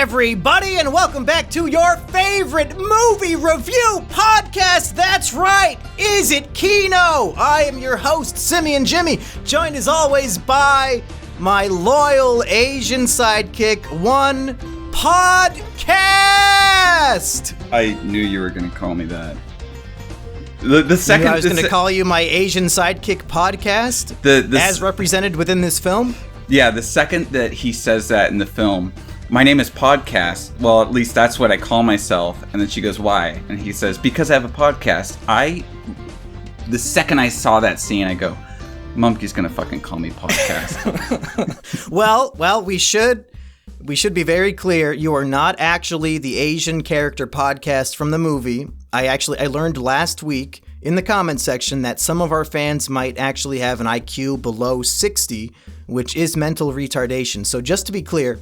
everybody, and welcome back to your favorite movie review podcast. That's right, Is It Kino? I am your host, Simian Jimmy, joined as always by my loyal Asian sidekick, One Podcast. I knew you were going to call me that. The second I was going to call you my Asian sidekick podcast, as represented within this film. Yeah, the second that he says that in the film, my name is Podcast. Well, at least that's what I call myself. And then she goes, why? And he says, because I have a podcast. The second I saw that scene, I go, Mumky's gonna fucking call me Podcast. well, we should be very clear. You are not actually the Asian character Podcast from the movie. I learned last week in the comment section that some of our fans might actually have an IQ below 60, which is mental retardation. So just to be clear,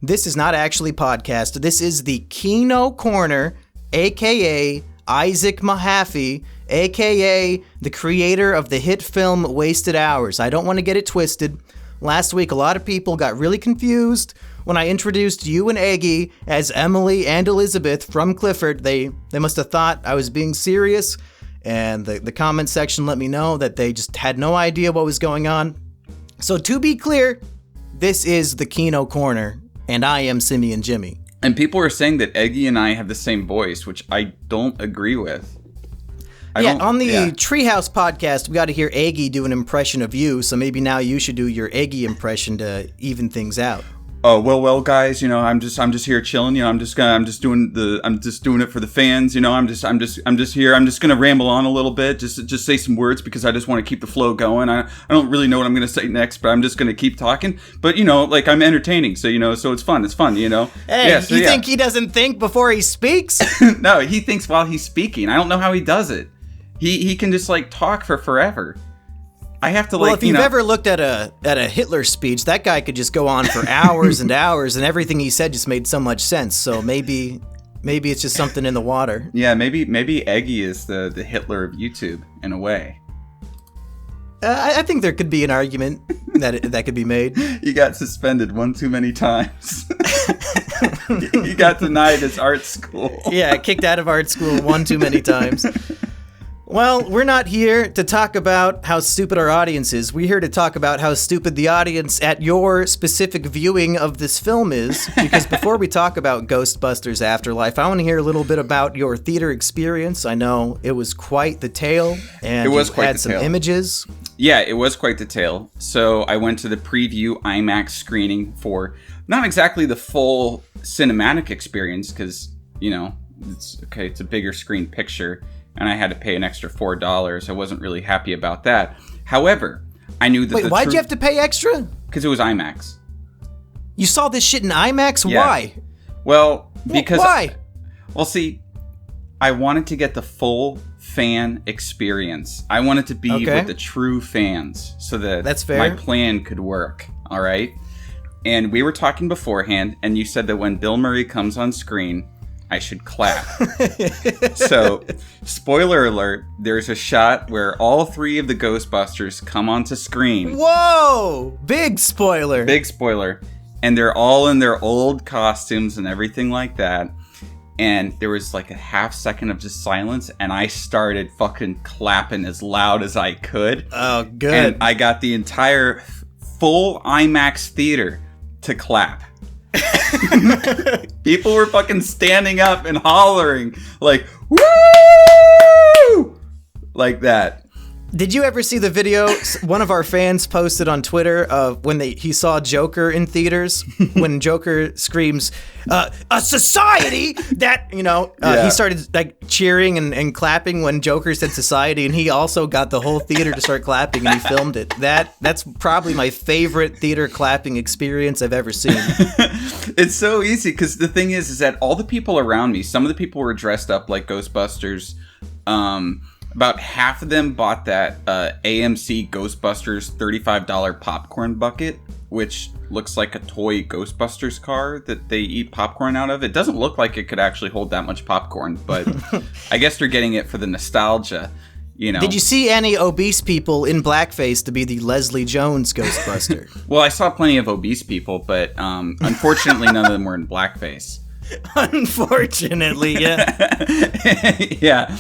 this is not actually Podcast. This is the Kino Corner, a.k.a. Isaac Mahaffey, a.k.a. the creator of the hit film Wasted Hours. I don't want to get it twisted. Last week, a lot of people got really confused when I introduced you and Aggie as Emily and Elizabeth from Clifford. They must have thought I was being serious, and the comment section let me know that they just had no idea what was going on. So to be clear, this is the Kino Corner, and I am Simian Jimmy. And people are saying that Eggy and I have the same voice, which I don't agree with. On the Treehouse podcast, we got to hear Eggy do an impression of you, so maybe now you should do your Eggy impression to even things out. Oh, well, guys, you know, I'm just here chilling. You know, I'm just doing it for the fans. You know, I'm just here. I'm just gonna ramble on a little bit, just say some words because I just want to keep the flow going. I don't really know what I'm gonna say next, but I'm just gonna keep talking. But you know, like I'm entertaining, so you know, so it's fun. It's fun, you know. Hey, yeah, you think he doesn't think before he speaks? No, he thinks while he's speaking. I don't know how he does it. He can just like talk for forever. I have to if you've ever looked at a Hitler speech, that guy could just go on for hours and hours, and everything he said just made so much sense. So maybe it's just something in the water. Yeah, maybe Eggy is the Hitler of YouTube in a way. I think there could be an argument that could be made. He got suspended one too many times. He got denied his art school. Yeah, kicked out of art school one too many times. Well, we're not here to talk about how stupid our audience is. We're here to talk about how stupid the audience at your specific viewing of this film is. Because before we talk about Ghostbusters Afterlife, I want to hear a little bit about your theater experience. I know it was quite the tale, and you had some images. Yeah, it was quite the tale. So I went to the preview IMAX screening for not exactly the full cinematic experience, because, you know, it's a bigger screen picture. And I had to pay an extra $4. I wasn't really happy about that. However, I knew that. Wait, why'd you have to pay extra? Because it was IMAX. You saw this shit in IMAX? Yeah. Why? Well, because... Why? Well, see, I wanted to get the full fan experience. I wanted to be with the true fans so that that's fair. My plan could work. All right? And we were talking beforehand, and you said that when Bill Murray comes on screen, I should clap. So, spoiler alert, there's a shot where all three of the Ghostbusters come onto screen. Whoa! Big spoiler. Big spoiler. And they're all in their old costumes and everything like that. And there was like a half second of just silence, and I started fucking clapping as loud as I could. Oh, good. And I got the entire full IMAX theater to clap. People were fucking standing up and hollering like, woo! Like that. Did you ever see the video one of our fans posted on Twitter of when he saw Joker in theaters? When Joker screams, a society that, you know, he started like cheering and clapping when Joker said society, and he also got the whole theater to start clapping, and he filmed it. That's probably my favorite theater clapping experience I've ever seen. It's so easy, because the thing is that all the people around me, some of the people were dressed up like Ghostbusters. About half of them bought that AMC Ghostbusters $35 popcorn bucket, which looks like a toy Ghostbusters car that they eat popcorn out of. It doesn't look like it could actually hold that much popcorn, but I guess they're getting it for the nostalgia. You know. Did you see any obese people in blackface to be the Leslie Jones Ghostbuster? Well, I saw plenty of obese people, but unfortunately, none of them were in blackface. Unfortunately, yeah. Yeah.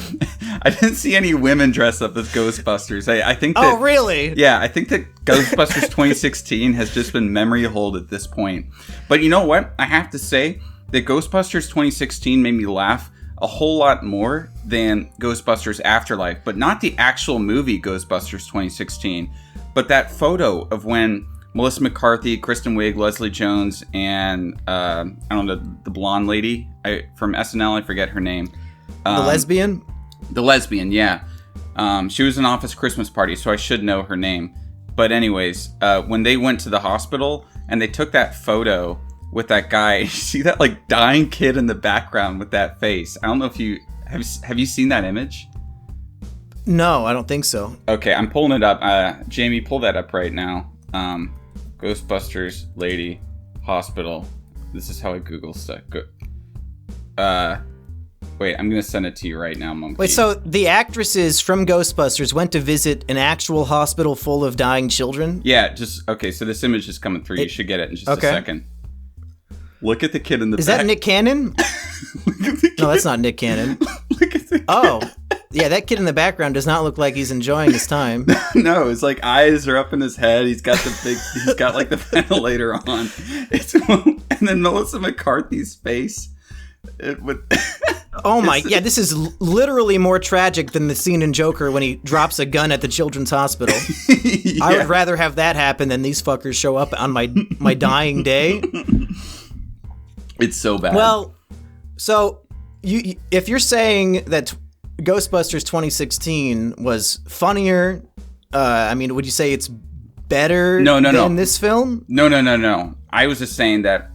I didn't see any women dress up as Ghostbusters. I think that, oh, really? Yeah, I think that Ghostbusters 2016 has just been memory hold at this point. But you know what? I have to say that Ghostbusters 2016 made me laugh a whole lot more than Ghostbusters Afterlife, but not the actual movie Ghostbusters 2016, but that photo of when Melissa McCarthy, Kristen Wiig, Leslie Jones, and I don't know, the blonde lady from SNL, I forget her name. The lesbian? The lesbian, yeah. She was in Office Christmas Party, so I should know her name. But anyways, when they went to the hospital and they took that photo with that guy, you see that like dying kid in the background with that face. I don't know if you have you seen that image? No, I don't think so. Okay, I'm pulling it up. Jamie, pull that up right now. Ghostbusters lady hospital. This is how I Google stuff. Wait, I'm gonna send it to you right now, Monkey. Wait, so the actresses from Ghostbusters went to visit an actual hospital full of dying children? Yeah, okay, so this image is coming through. You should get it in just a second. Look at the kid in the back. Is that Nick Cannon? No, that's not Nick Cannon. Look at the kid. Oh, yeah, that kid in the background does not look like he's enjoying his time. No, his like eyes are up in his head. He's got like the ventilator on. And then Melissa McCarthy's face. Oh my, yeah, this is literally more tragic than the scene in Joker when he drops a gun at the children's hospital. Yeah. I would rather have that happen than these fuckers show up on my dying day. It's so bad. Well, so if you're saying that Ghostbusters 2016 was funnier, I mean, would you say it's better than this film? No. I was just saying that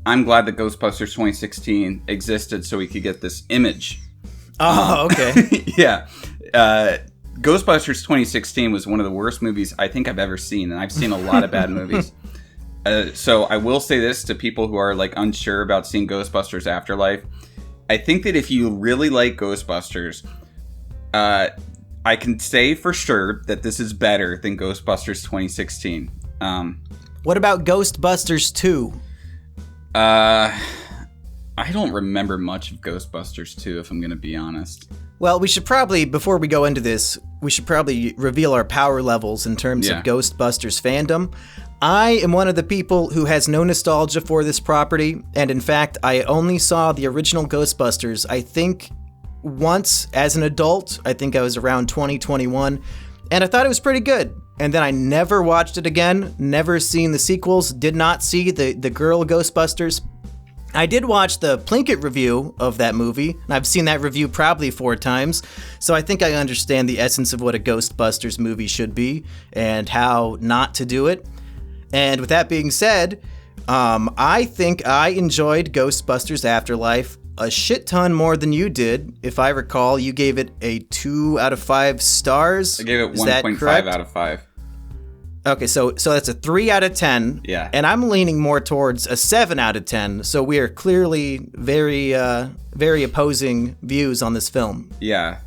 I'm glad that Ghostbusters 2016 existed so we could get this image. Oh, okay. Yeah. Ghostbusters 2016 was one of the worst movies I think I've ever seen, and I've seen a lot of bad movies. So I will say this to people who are like unsure about seeing Ghostbusters Afterlife. I think that if you really like Ghostbusters, I can say for sure that this is better than Ghostbusters 2016. What about Ghostbusters 2? I don't remember much of Ghostbusters 2, if I'm going to be honest. Well, we should probably, before we go into this, we should probably reveal our power levels in terms of Ghostbusters fandom. I am one of the people who has no nostalgia for this property, and in fact, I only saw the original Ghostbusters, I think, once as an adult. I think I was around 2021, and I thought it was pretty good. And then I never watched it again, never seen the sequels, did not see the girl Ghostbusters. I did watch the Plinkett review of that movie, and I've seen that review probably 4 times, so I think I understand the essence of what a Ghostbusters movie should be, and how not to do it. And with that being said, I think I enjoyed Ghostbusters Afterlife a shit ton more than you did. If I recall, you gave it a 2 out of 5 stars. I gave it 1.5 out of 5. Okay, so that's a 3 out of 10. Yeah. And I'm leaning more towards a 7 out of 10. So we are clearly very opposing views on this film. Yeah.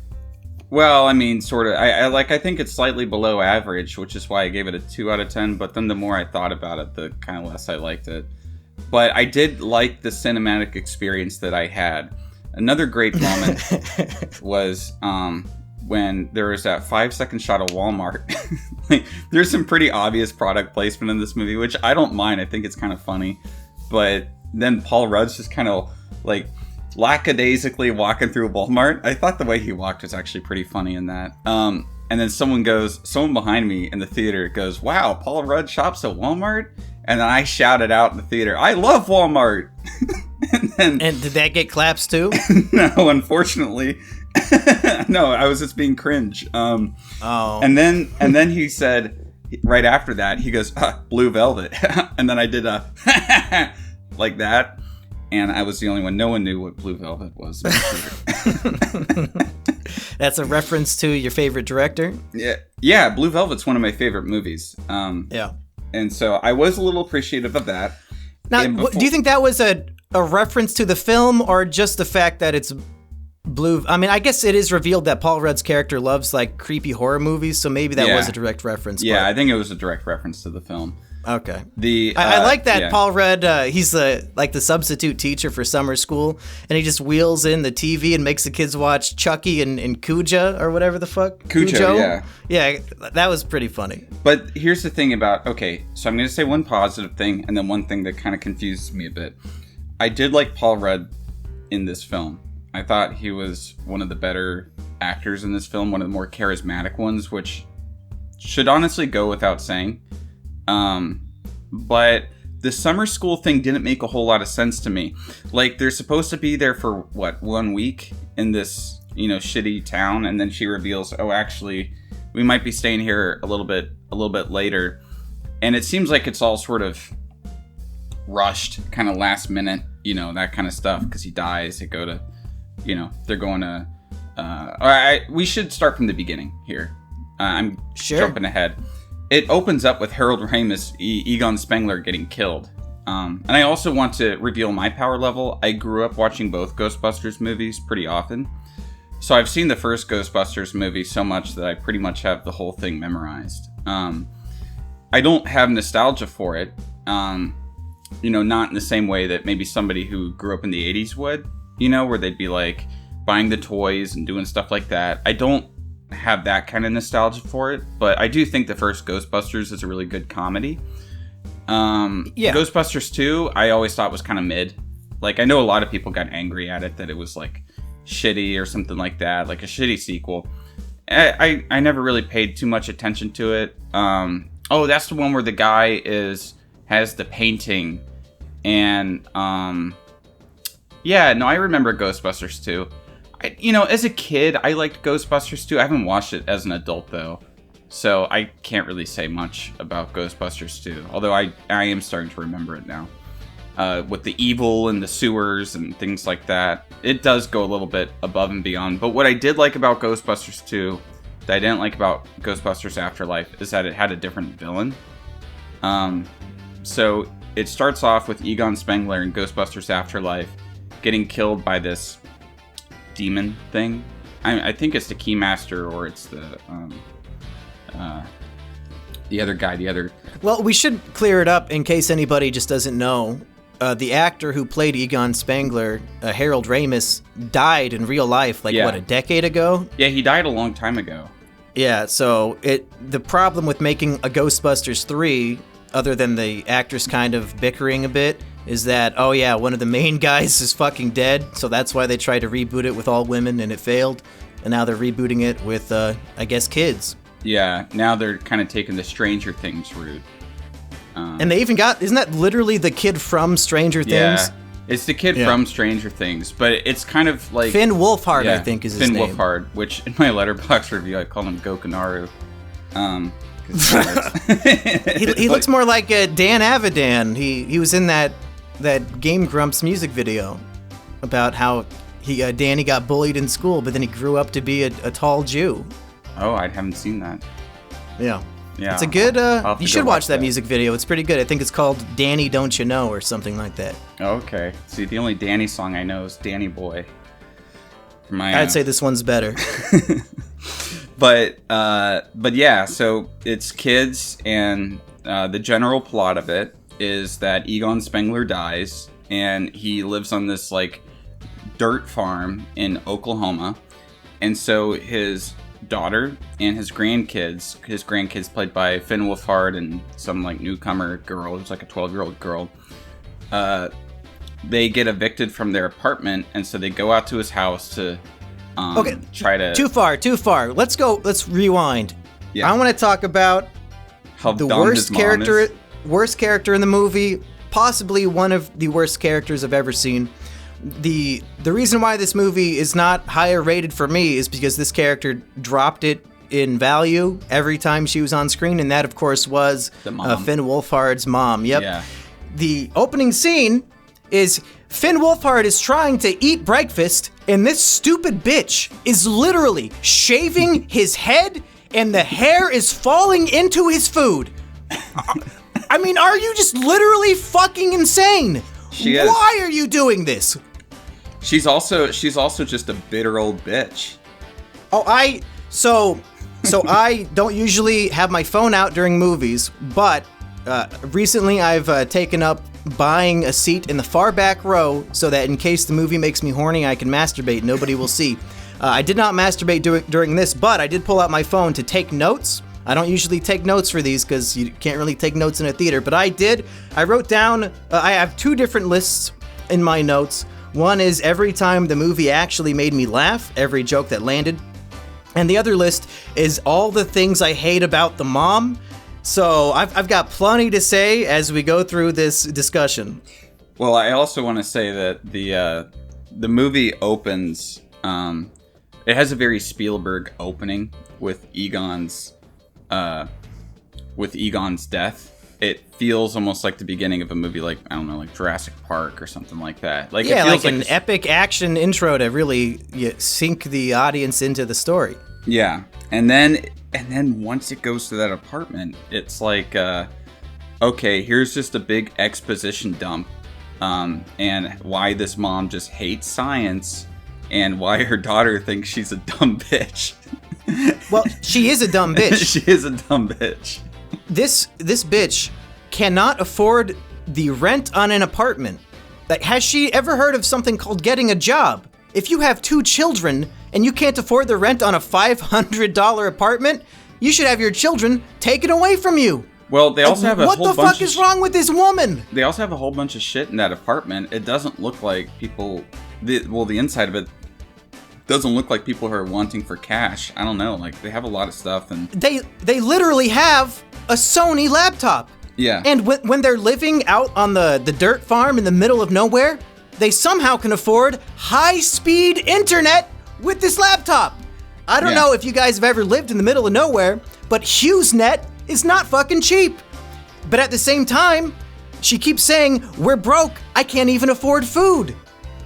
Well, I mean, sort of. I think it's slightly below average, which is why I gave it a 2 out of 10. But then the more I thought about it, the kind of less I liked it. But I did like the cinematic experience that I had. Another great moment was when there was that 5-second shot of Walmart. Like, there's some pretty obvious product placement in this movie, which I don't mind. I think it's kind of funny. But then Paul Rudd's just kind of like lackadaisically walking through Walmart. I thought the way he walked was actually pretty funny in that. And then someone behind me in the theater goes, "Wow, Paul Rudd shops at Walmart?" And then I shouted out in the theater, "I love Walmart!" and did that get claps too? No, unfortunately. No, I was just being cringe. And then he said, right after that, he goes, "Blue Velvet." And then I did a like that. And I was the only one. No one knew what Blue Velvet was. That's a reference to your favorite director? Yeah, Blue Velvet's one of my favorite movies. Yeah. And so I was a little appreciative of that. Now, do you think that was a reference to the film, or just the fact that it's blue. I mean, I guess it is revealed that Paul Rudd's character loves like creepy horror movies, so maybe that was a direct reference. Yeah, I think it was a direct reference to the film. Okay. I like that Paul Rudd, he's the substitute teacher for summer school, and he just wheels in the TV and makes the kids watch Chucky and Cujo or whatever the fuck. Cujo, yeah. Yeah, that was pretty funny. But here's the thing about, so I'm going to say one positive thing and then one thing that kind of confuses me a bit. I did like Paul Rudd in this film. I thought he was one of the better actors in this film, one of the more charismatic ones, which should honestly go without saying. But the summer school thing didn't make a whole lot of sense to me. Like, they're supposed to be there for, 1 week in this, shitty town, and then she reveals, actually, we might be staying here a little bit later. And it seems like it's all sort of rushed, kind of last minute, that kind of stuff, because he dies, they go to, they're going to, we should start from the beginning here. I'm jumping ahead. It opens up with Harold Ramis, Egon Spengler, getting killed. And I also want to reveal my power level. I grew up watching both Ghostbusters movies pretty often. So I've seen the first Ghostbusters movie so much that I pretty much have the whole thing memorized. I don't have nostalgia for it. Not in the same way that maybe somebody who grew up in the 80s would, where they'd be like buying the toys and doing stuff like that. I don't have that kind of nostalgia for it, but I do think the first Ghostbusters is a really good comedy. Ghostbusters 2 I always thought was kind of mid. Like, I know a lot of people got angry at it, that it was like shitty or something like that, like a shitty sequel. I never really paid too much attention to it. That's the one where the guy has the painting, and I remember Ghostbusters 2. As a kid, I liked Ghostbusters 2. I haven't watched it as an adult, though. So I can't really say much about Ghostbusters 2. Although I am starting to remember it now. With the evil and the sewers and things like that. It does go a little bit above and beyond. But what I did like about Ghostbusters 2, that I didn't like about Ghostbusters Afterlife, is that it had a different villain. So it starts off with Egon Spengler in Ghostbusters Afterlife getting killed by this demon thing. I think it's the Keymaster, or it's the other guy. Well, we should clear it up in case anybody just doesn't know. The actor who played Egon Spengler, Harold Ramis, died in real life, a decade ago? Yeah, he died a long time ago. Yeah, so the problem with making a Ghostbusters 3, other than the actors kind of bickering a bit, is that, one of the main guys is fucking dead, so that's why they tried to reboot it with all women and it failed, and now they're rebooting it with, I guess, kids. Yeah, now they're kind of taking the Stranger Things route. And they even isn't that literally the kid from Stranger Things? Yeah, it's the kid from Stranger Things, but it's kind of like... Finn Wolfhard, I think, is his name. Finn Wolfhard, which in my Letterboxd review, I call him Gokanaru. He looks more like Dan Avidan. He was in that Game Grumps music video about how Danny got bullied in school, but then he grew up to be a tall Jew. Oh, I haven't seen that. Yeah. It's a good, you should watch that music video. It's pretty good. I think it's called Danny Don't You Know or something like that. Okay. See, the only Danny song I know is Danny Boy. I'd say this one's better. But yeah, so it's kids, and the general plot of it is that Egon Spengler dies, and he lives on this, dirt farm in Oklahoma, and so his daughter and his grandkids played by Finn Wolfhard and some newcomer girl who's a 12-year-old girl, they get evicted from their apartment, and so they go out to his house to try to... Too far. Let's rewind. Yeah. I want to talk about how the worst character in the movie, possibly one of the worst characters I've ever seen. The reason why this movie is not higher rated for me is because this character dropped it in value every time she was on screen, and that, of course, was Finn Wolfhard's mom. Yep. Yeah. The opening scene is Finn Wolfhard is trying to eat breakfast, and this stupid bitch is literally shaving his head, and the hair is falling into his food. I mean, are you just literally fucking insane? Why are you doing this? She's also just a bitter old bitch. Oh, so I don't usually have my phone out during movies, but recently I've taken up buying a seat in the far back row so that in case the movie makes me horny, I can masturbate. Nobody will see. I did not masturbate during this, but I did pull out my phone to take notes. I don't usually take notes for these because you can't really take notes in a theater, but I did. I wrote down, I have 2 different lists in my notes. One is every time the movie actually made me laugh, every joke that landed. And the other list is all the things I hate about the mom. So I've got plenty to say as we go through this discussion. Well, I also want to say that the movie opens, it has a very Spielberg opening with Egon's death. It feels almost like the beginning of a movie, like, I don't know, like Jurassic Park or something like that. Like, yeah, it feels like an epic action intro to really sink the audience into the story. Yeah, and then once it goes to that apartment, it's like, okay, here's just a big exposition dump, and why this mom just hates science, and why her daughter thinks she's a dumb bitch. Well, she is a dumb bitch. She is a dumb bitch. This bitch cannot afford the rent on an apartment. Like, has she ever heard of something called getting a job? If you have 2 children and you can't afford the rent on a $500 apartment, you should have your children taken away from you. Well, they also have a whole bunch of... What the fuck is wrong with this woman? They also have a whole bunch of shit in that apartment. It doesn't look like people... the inside of it doesn't look like people who are wanting for cash. I don't know. Like, they have a lot of stuff, and... They literally have a Sony laptop. Yeah. And when they're living out on the dirt farm in the middle of nowhere, they somehow can afford high-speed internet with this laptop. I don't know if you guys have ever lived in the middle of nowhere, but HughesNet is not fucking cheap. But at the same time, she keeps saying, we're broke, I can't even afford food.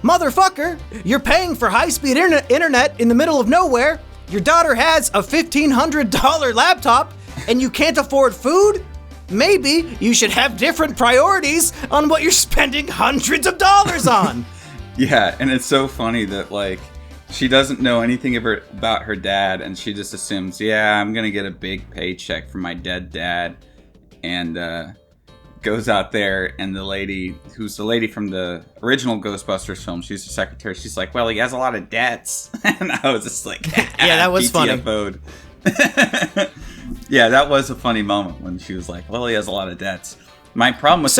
Motherfucker, you're paying for high-speed internet in the middle of nowhere, your daughter has a $1,500 laptop, and you can't afford food? Maybe you should have different priorities on what you're spending hundreds of dollars on. Yeah, and it's so funny that, like, she doesn't know anything about her dad, and she just assumes, yeah, I'm gonna get a big paycheck from my dead dad, and goes out there, and the lady, who's the lady from the original Ghostbusters film, she's the secretary, she's like, well, he has a lot of debts. And I was just like, yeah, that was PTFO'd. Funny. Yeah, that was a funny moment when she was like, well, he has a lot of debts. My problem was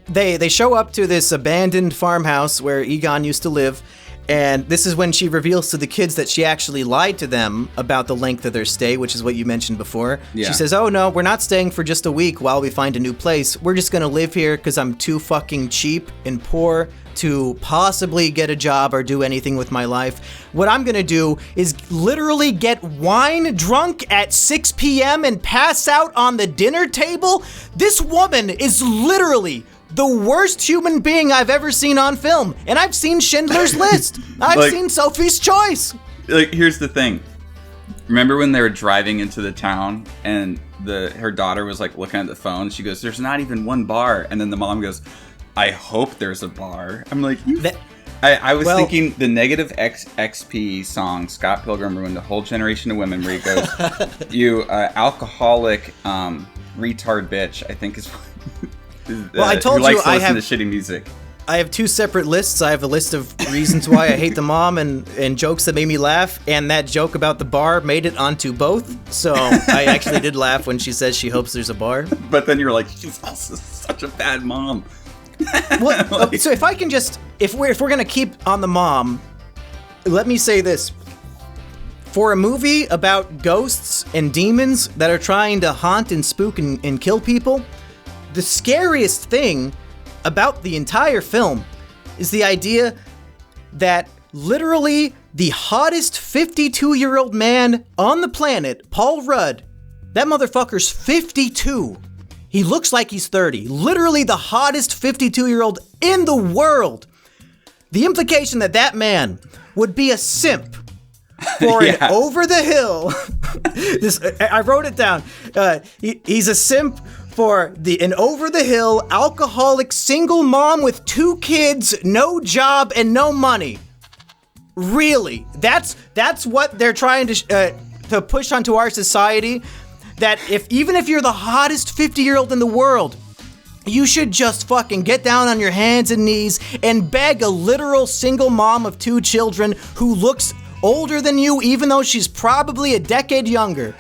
they show up to this abandoned farmhouse where Egon used to live, and this is when she reveals to the kids that she actually lied to them about the length of their stay, which is what you mentioned before. Yeah. She says, oh no, we're not staying for just a week while we find a new place. We're just gonna live here because I'm too fucking cheap and poor to possibly get a job or do anything with my life. What I'm gonna do is literally get wine drunk at 6 p.m. and pass out on the dinner table. This woman is literally the worst human being I've ever seen on film. And I've seen Schindler's List. I've seen Sophie's Choice. Like, here's the thing. Remember when they were driving into the town and her daughter was like looking at the phone? She goes, there's not even one bar. And then the mom goes, I hope there's a bar. I'm like, I was thinking the Negative XP song, Scott Pilgrim ruined a whole generation of women, where he goes, you alcoholic retard bitch, I think is... Well, I told you I have shitty music. I have 2 separate lists. I have a list of reasons why I hate the mom and jokes that made me laugh, and that joke about the bar made it onto both. So I actually did laugh when she says she hopes there's a bar. But then you're like, she's also such a bad mom. Well, so if I can just, if we're gonna keep on the mom, let me say this: for a movie about ghosts and demons that are trying to haunt and spook and kill people, the scariest thing about the entire film is the idea that literally the hottest 52-year-old man on the planet, Paul Rudd, that motherfucker's 52. He looks like he's 30. Literally the hottest 52-year-old in the world. The implication that man would be a simp for an over the hill. I wrote it down. He's a simp for an over-the-hill, alcoholic, single mom with 2 kids, no job, and no money. Really? That's what they're trying to push onto our society? That even if you're the hottest 50-year-old in the world, you should just fucking get down on your hands and knees and beg a literal single mom of 2 children who looks older than you, even though she's probably a decade younger.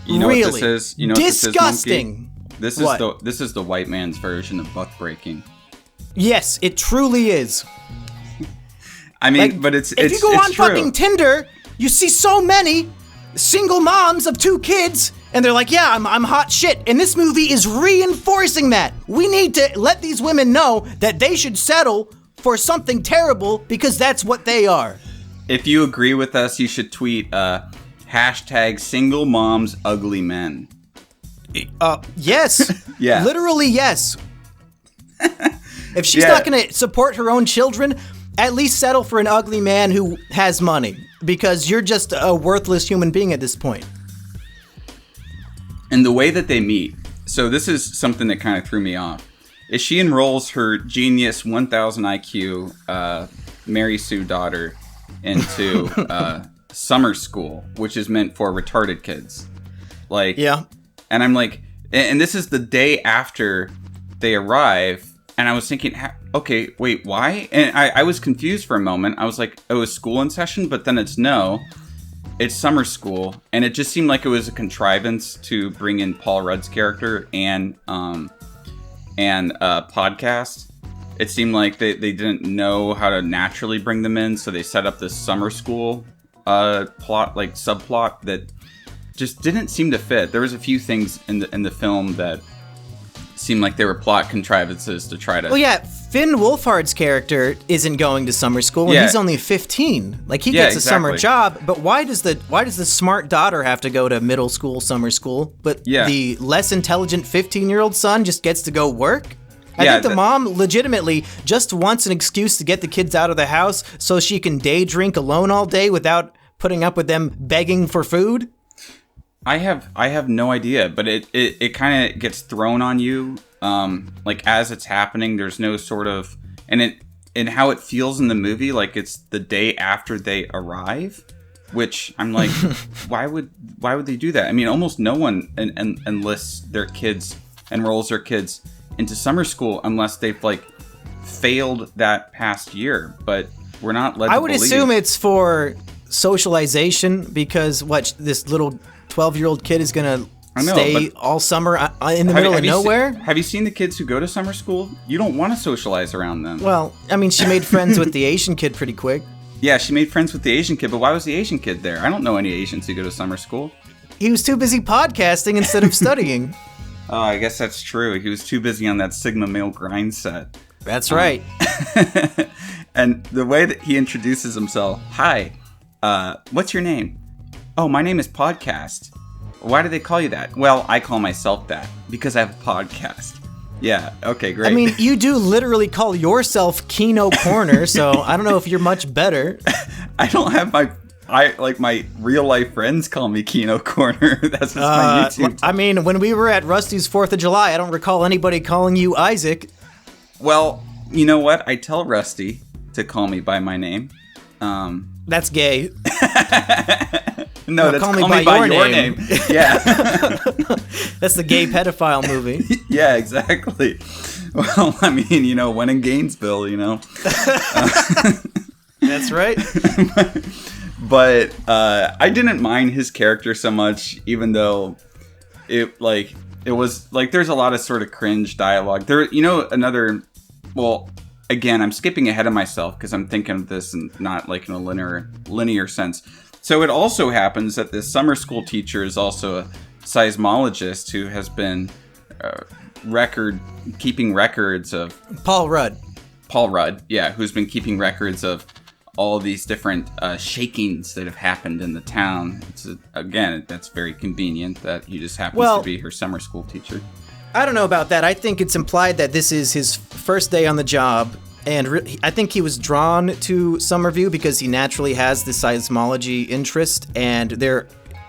You know really? What this is? You know disgusting. What this is, this is the white man's version of buck breaking. Yes, it truly is. I mean, but it's if you go on true. Fucking Tinder, you see so many single moms of 2 kids, and they're like, yeah, I'm hot shit. And this movie is reinforcing that. We need to let these women know that they should settle for something terrible because that's what they are. If you agree with us, you should tweet hashtag single moms ugly men. Yes. Yeah. Literally, yes. If she's not going to support her own children, at least settle for an ugly man who has money, because you're just a worthless human being at this point. And the way that they meet, so this is something that kind of threw me off, is she enrolls her genius 1000 IQ Mary Sue daughter into summer school, which is meant for retarded kids. Like, yeah. And I'm like, and this is the day after they arrive, and I was thinking, okay, wait, why? And I was confused for a moment. I was like, oh, is school in session? But then it's summer school, and it just seemed like it was a contrivance to bring in Paul Rudd's character and podcast. It seemed like they didn't know how to naturally bring them in, so they set up this summer school subplot that just didn't seem to fit. There was a few things in the film that seemed like they were plot contrivances to try to... Well, yeah, Finn Wolfhard's character isn't going to summer school, and he's only 15. Like, he gets a summer job, but why does the smart daughter have to go to middle school, summer school, but the less intelligent 15-year-old son just gets to go work? I think the mom legitimately just wants an excuse to get the kids out of the house so she can day drink alone all day without putting up with them begging for food. I have no idea, but it kind of gets thrown on you, like as it's happening. There's no sort of, and how it feels in the movie, like it's the day after they arrive, which I'm like, why would they do that? I mean, almost no one enrols their kids into summer school unless they've like failed that past year. But we're not led to believe. I would assume it's for socialization, because this little 12-year-old kid is going to stay all summer in the middle of nowhere? Have you seen the kids who go to summer school? You don't want to socialize around them. Well, I mean, she made friends with the Asian kid pretty quick. Yeah, she made friends with the Asian kid, but why was the Asian kid there? I don't know any Asians who go to summer school. He was too busy podcasting instead of studying. Oh, I guess that's true. He was too busy on that Sigma male grind set. That's right. And the way that he introduces himself, hi, what's your name? Oh, my name is Podcast. Why do they call you that? Well, I call myself that because I have a podcast. Yeah, okay, great. I mean, you do literally call yourself Kino Corner, so I don't know if you're much better. I don't have my real life friends call me Kino Corner. That's just my YouTube. I mean, when we were at Rusty's 4th of July, I don't recall anybody calling you Isaac. Well, you know what? I tell Rusty to call me by my name. That's gay. No, that's call me by your name. Yeah. That's the gay pedophile movie. Yeah, exactly. Well, I mean, when in Gainesville, That's right. But I didn't mind his character so much, even though it was like there's a lot of sort of cringe dialogue. There, well, again, I'm skipping ahead of myself because I'm thinking of this and not like in a linear sense. So it also happens that this summer school teacher is also a seismologist who has been keeping records of... Paul Rudd, yeah, who's been keeping records of all of these different shakings that have happened in the town. Again, that's very convenient that he just happens to be her summer school teacher. I don't know about that. I think it's implied that this is his first day on the job. And I think he was drawn to Summerview because he naturally has the seismology interest, and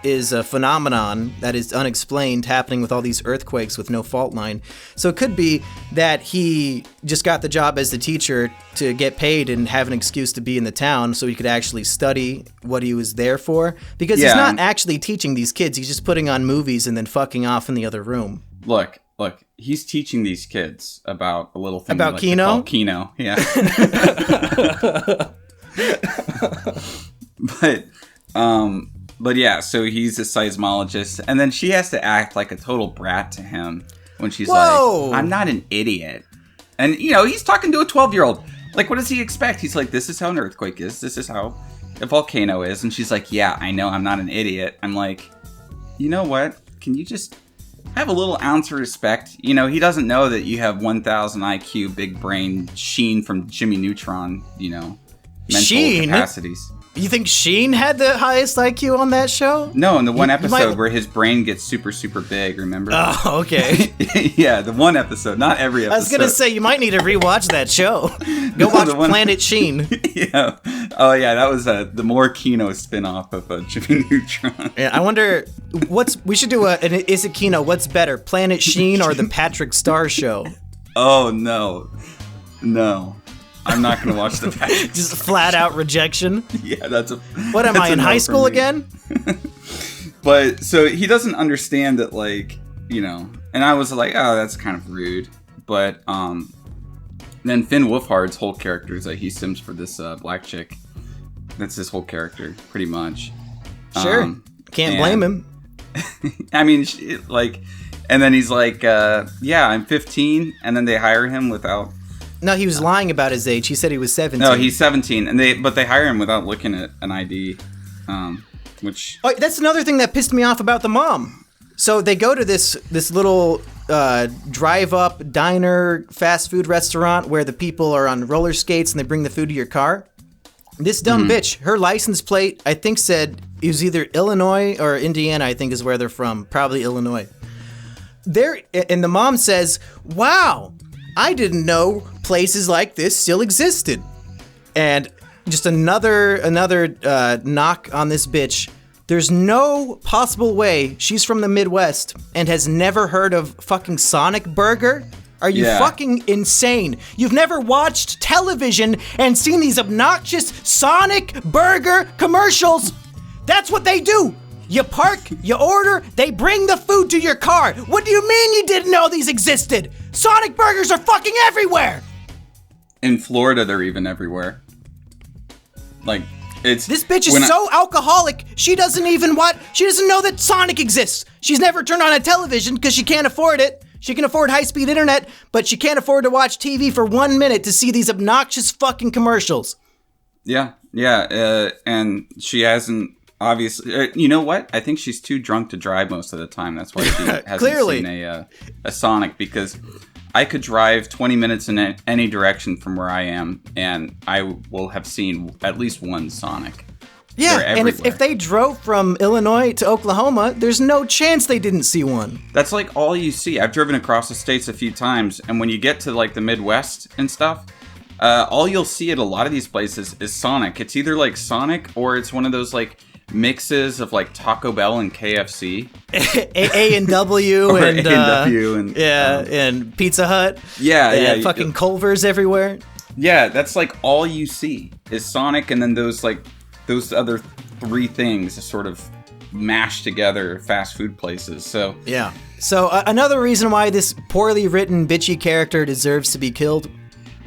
is a phenomenon that is unexplained happening with all these earthquakes with no fault line. So it could be that he just got the job as the teacher to get paid and have an excuse to be in the town so he could actually study what he was there for. Because he's not actually teaching these kids. He's just putting on movies and then fucking off in the other room. Look, he's teaching these kids about a little thing about kino? Kino, yeah. But yeah, so he's a seismologist, and then she has to act like a total brat to him when she's like, I'm not an idiot. And, he's talking to a 12-year-old. Like, what does he expect? He's like, this is how an earthquake is. This is how a volcano is. And she's like, yeah, I know, I'm not an idiot. I'm like, you know what? Can you just have a little ounce of respect? He doesn't know that you have 1,000 IQ, big brain, Sheen from Jimmy Neutron, mental capacities. You think Sheen had the highest IQ on that show? No, in the one episode where his brain gets super, super big, remember? Oh, okay. Yeah, the one episode, not every episode. I was going to say, you might need to rewatch that show. Go watch Planet Sheen. Yeah. Oh, yeah, that was the more Kino spinoff of Jimmy Neutron. Yeah, I wonder, we should do Is It Kino, what's better, Planet Sheen or the Patrick Star Show? Oh, no. No. I'm not going to watch the Patrick Just flat out rejection? Yeah, that's a... What am I, in high school again? But, so he doesn't understand that, and I was like, oh, that's kind of rude. But, then Finn Wolfhard's whole character is that he sims for this black chick. That's his whole character, pretty much. Sure. Can't blame him. I mean, and then he's like, yeah, I'm 15, and then they hire him without... No, he was lying about his age. He said he was 17. No, he's 17, but they hire him without looking at an ID, which... Oh, that's another thing that pissed me off about the mom. So they go to this little drive-up diner fast food restaurant where the people are on roller skates and they bring the food to your car. This dumb bitch, her license plate, I think said it was either Illinois or Indiana, I think is where they're from. Probably Illinois. And the mom says, wow, I didn't know places like this still existed. And just another knock on this bitch. There's no possible way she's from the Midwest and has never heard of fucking Sonic Burger. Are you fucking insane? You've never watched television and seen these obnoxious Sonic Burger commercials? That's what they do. You park, you order, they bring the food to your car. What do you mean you didn't know these existed? Sonic Burgers are fucking everywhere. In Florida, they're even everywhere. This bitch is so alcoholic, she doesn't know that Sonic exists. She's never turned on a television because she can't afford it. She can afford high-speed internet, but she can't afford to watch TV for 1 minute to see these obnoxious fucking commercials. Yeah, and she hasn't, obviously, you know what? I think she's too drunk to drive most of the time. That's why she hasn't seen a Sonic, because I could drive 20 minutes in any direction from where I am, and I will have seen at least one Sonic. Yeah, and if they drove from Illinois to Oklahoma, there's no chance they didn't see one. That's all you see. I've driven across the states a few times, and when you get to the Midwest and stuff, all you'll see at a lot of these places is Sonic. It's either Sonic or it's one of those mixes of Taco Bell and KFC, A&W and A&W and and Pizza Hut. Yeah, fucking Culver's everywhere. Yeah, that's all you see is Sonic, and then those other three things sort of mashed together fast food places. So yeah. So another reason why this poorly written bitchy character deserves to be killed.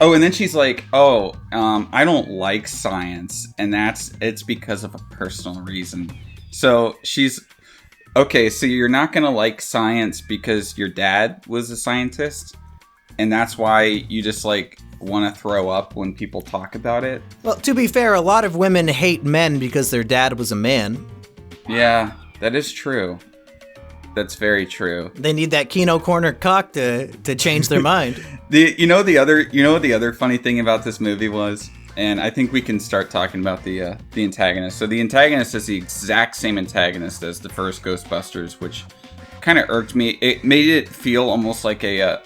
Oh, and then she's like, I don't like science, and it's because of a personal reason. So she's, okay, so you're not going to like science because your dad was a scientist, and that's why you just, want to throw up when people talk about it? Well, to be fair, a lot of women hate men because their dad was a man. Yeah, that is true. That's very true. They need that Kino corner cock to change their mind. The other funny thing about this movie was, and I think we can start talking about the antagonist. So the antagonist is the exact same antagonist as the first Ghostbusters, which kind of irked me. It made it feel almost like a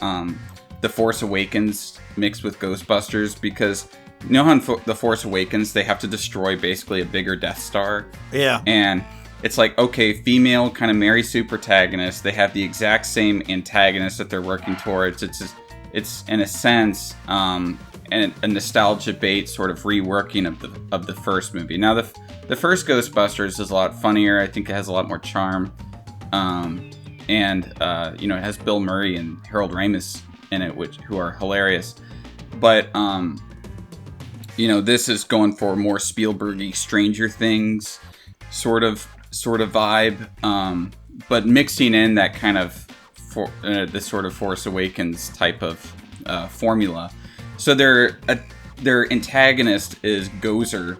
The Force Awakens mixed with Ghostbusters, because you know how in The Force Awakens they have to destroy basically a bigger Death Star? Yeah. And it's like, okay, female kind of Mary Sue protagonist. They have the exact same antagonist that they're working towards. It's in a sense, a nostalgia bait sort of reworking of the first movie. Now the first Ghostbusters is a lot funnier. I think it has a lot more charm, and it has Bill Murray and Harold Ramis in it, who are hilarious. But this is going for more Spielberg-y Stranger Things sort of vibe, but mixing in that kind of this sort of Force Awakens type of formula. So their antagonist is Gozer,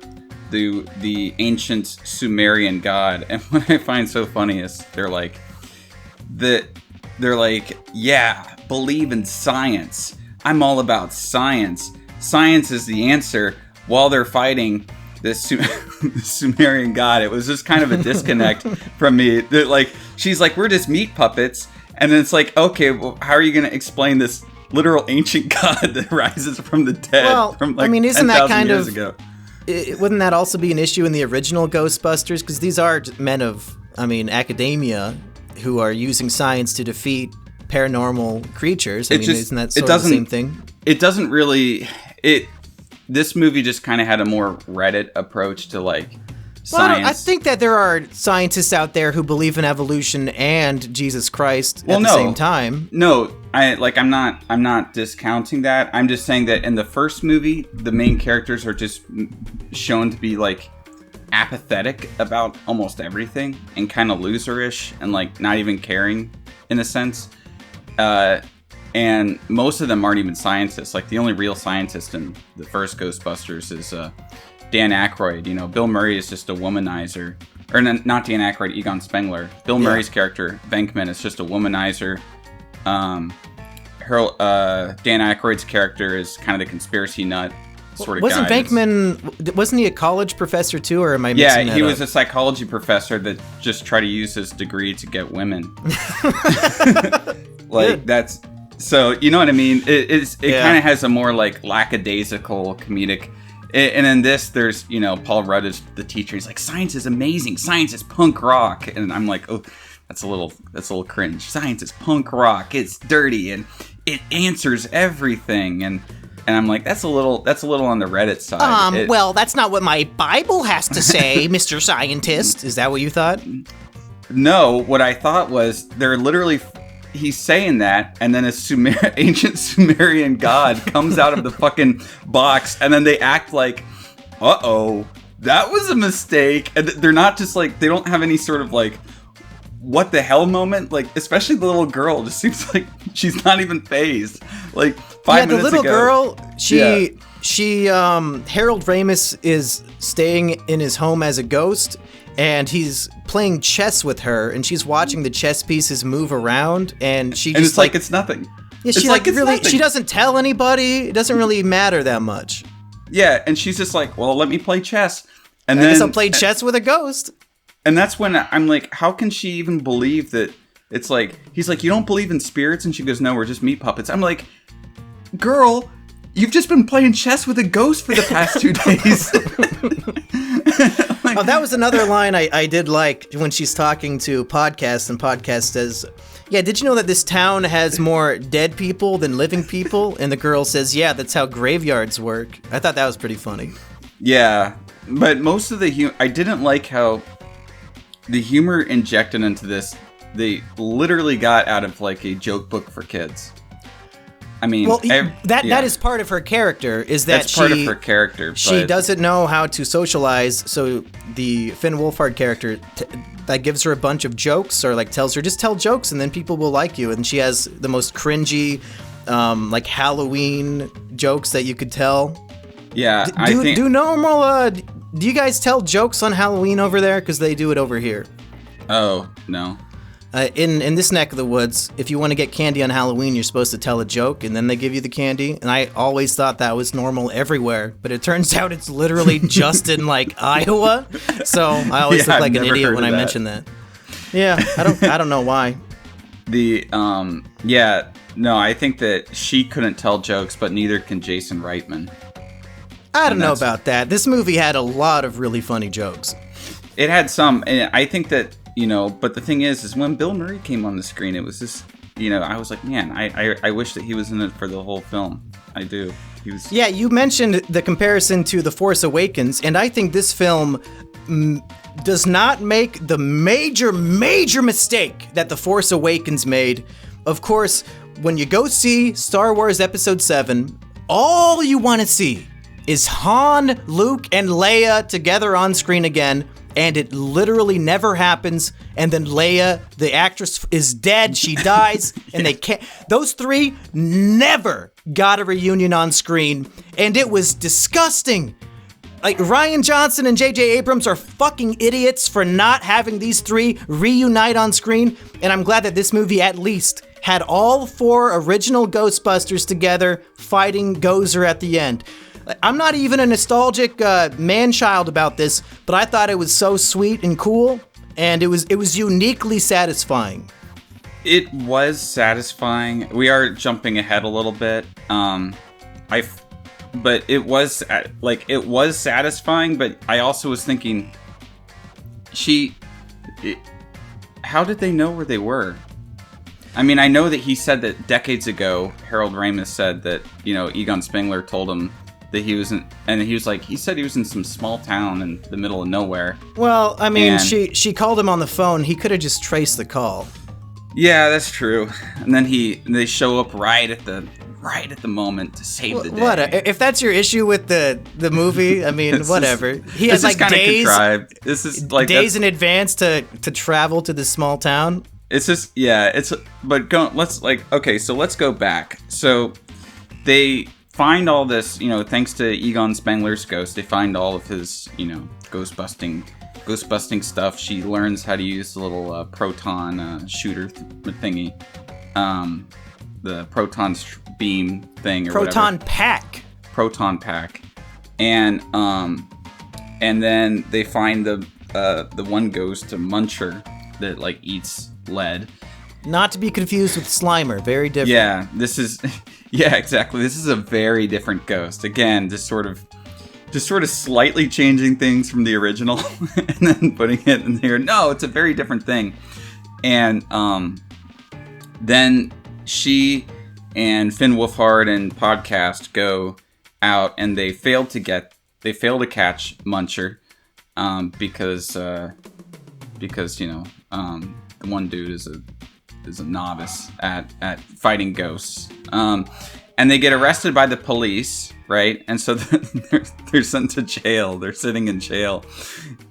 the ancient Sumerian god. And what I find so funny is they're like, yeah, believe in science. I'm all about science. Science is the answer. While they're fighting this Sumerian god, it was just kind of a disconnect from me. She's like, we're just meat puppets. And then it's like, okay, well, how are you going to explain this literal ancient god that rises from the dead from isn't that kind years of ago? Wouldn't that also be an issue in the original Ghostbusters? Because these are men of, academia who are using science to defeat paranormal creatures. Isn't that sort of the same thing? It doesn't really. This movie just kind of had a more Reddit approach to science. I think that there are scientists out there who believe in evolution and Jesus Christ at the same time. No, I'm not discounting that. I'm just saying that in the first movie, the main characters are just shown to be apathetic about almost everything and kind of loserish and not even caring in a sense. And most of them aren't even scientists. The only real scientist in the first Ghostbusters is Dan Aykroyd. Bill Murray is just a womanizer. Or not Dan Aykroyd, Egon Spengler. Bill Murray's character, Venkman, is just a womanizer. Dan Aykroyd's character is kind of the conspiracy nut sort of wasn't guy. Wasn't he a college professor too, or am I mixing that Yeah, he was up? a psychology professor that just tried to use his degree to get women. That's... So, you know what I mean? It kind of has a more lackadaisical comedic. And in this, there's, Paul Rudd is the teacher. He's like, science is amazing. Science is punk rock. And I'm like, oh, that's a little cringe. Science is punk rock. It's dirty and it answers everything. And I'm like, that's a little on the Reddit side. Well, that's not what my Bible has to say, Mr. Scientist. Is that what you thought? No, what I thought was they're literally... He's saying that, and then a ancient Sumerian god comes out of the fucking box, and then they act like, uh-oh, that was a mistake. And they're not just they don't have any sort of what the hell moment. Especially the little girl just seems like she's not even fazed. 5 minutes ago. The little girl, she Harold Ramis is staying in his home as a ghost, and he's playing chess with her, and she's watching the chess pieces move around, and she just it's nothing. Yeah, she nothing. She doesn't tell anybody. It doesn't really matter that much. Yeah, and she's just well, let me play chess, and I guess I'll play chess with a ghost. And that's when I'm like, how can she even believe that? It's he's like, you don't believe in spirits, and she goes, no, we're just meat puppets. I'm like, girl, you've just been playing chess with a ghost for the past 2 days. Oh, that was another line I did like when she's talking to Podcast, and Podcast says, yeah, did you know that this town has more dead people than living people? And the girl says, yeah, that's how graveyards work. I thought that was pretty funny. Yeah, but most of the I didn't like how the humor injected into this, they literally got out of a joke book for kids. I mean, that is part of her character. Is that that's part of her character? She doesn't know how to socialize. So the Finn Wolfhard character that gives her a bunch of jokes, or tells her just tell jokes, and then people will like you. And she has the most cringy, Halloween jokes that you could tell. Yeah, Do you guys tell jokes on Halloween over there? Because they do it over here. Oh no. In this neck of the woods, if you want to get candy on Halloween, you're supposed to tell a joke, and then they give you the candy. And I always thought that was normal everywhere, but it turns out it's literally just in Iowa. So I always look like an idiot when I mention that. Yeah, I don't know why. I think that she couldn't tell jokes, but neither can Jason Reitman. I don't know about that. This movie had a lot of really funny jokes. it had some, and I think that, but the thing is when Bill Murray came on the screen, it was just, I was like, man, I wish that he was in it for the whole film. I do. He was. Yeah, you mentioned the comparison to The Force Awakens, and I think this film does not make the major mistake that The Force Awakens made. Of course, when you go see Star Wars Episode 7, all you want to see is Han, Luke, and Leia together on screen again, and it literally never happens. And then Leia, the actress, is dead. She dies, and they can't. Those three never got a reunion on screen, and it was disgusting. Like, Rian Johnson and J.J. Abrams are fucking idiots for not having these three reunite on screen, and I'm glad that this movie at least had all 4 original Ghostbusters together fighting Gozer at the end. I'm not even a nostalgic man-child about this, but I thought it was so sweet and cool, and it was uniquely satisfying. It was satisfying. We are jumping ahead a little bit. But it was satisfying, but I also was thinking, how did they know where they were? I mean, I know that he said that decades ago, Harold Ramis said that, Egon Spengler told him that he was in, and he said he was in some small town in the middle of nowhere. Well, I mean, she called him on the phone. He could have just traced the call. Yeah, that's true. And then they show up right at the moment to save the day. What? If that's your issue with the movie, I mean, whatever. He has like days. Contrived. This is like days in advance to travel to this small town. It's just so let's go back. So they find all this, thanks to Egon Spengler's ghost, they find all of his, ghostbusting stuff. She learns how to use the little proton shooter thingy. The proton beam thing or proton whatever. Proton pack. And then they find the one ghost, a muncher that like eats lead. Not to be confused with Slimer, very different. Yeah, exactly. This is a very different ghost. Again, just sort of slightly changing things from the original and then putting it in here. No, it's a very different thing. And then she and Finn Wolfhard and Podcast go out and they fail to catch Muncher because the one dude is a novice at fighting ghosts, and they get arrested by the police, right? And so they're sent to jail. They're sitting in jail,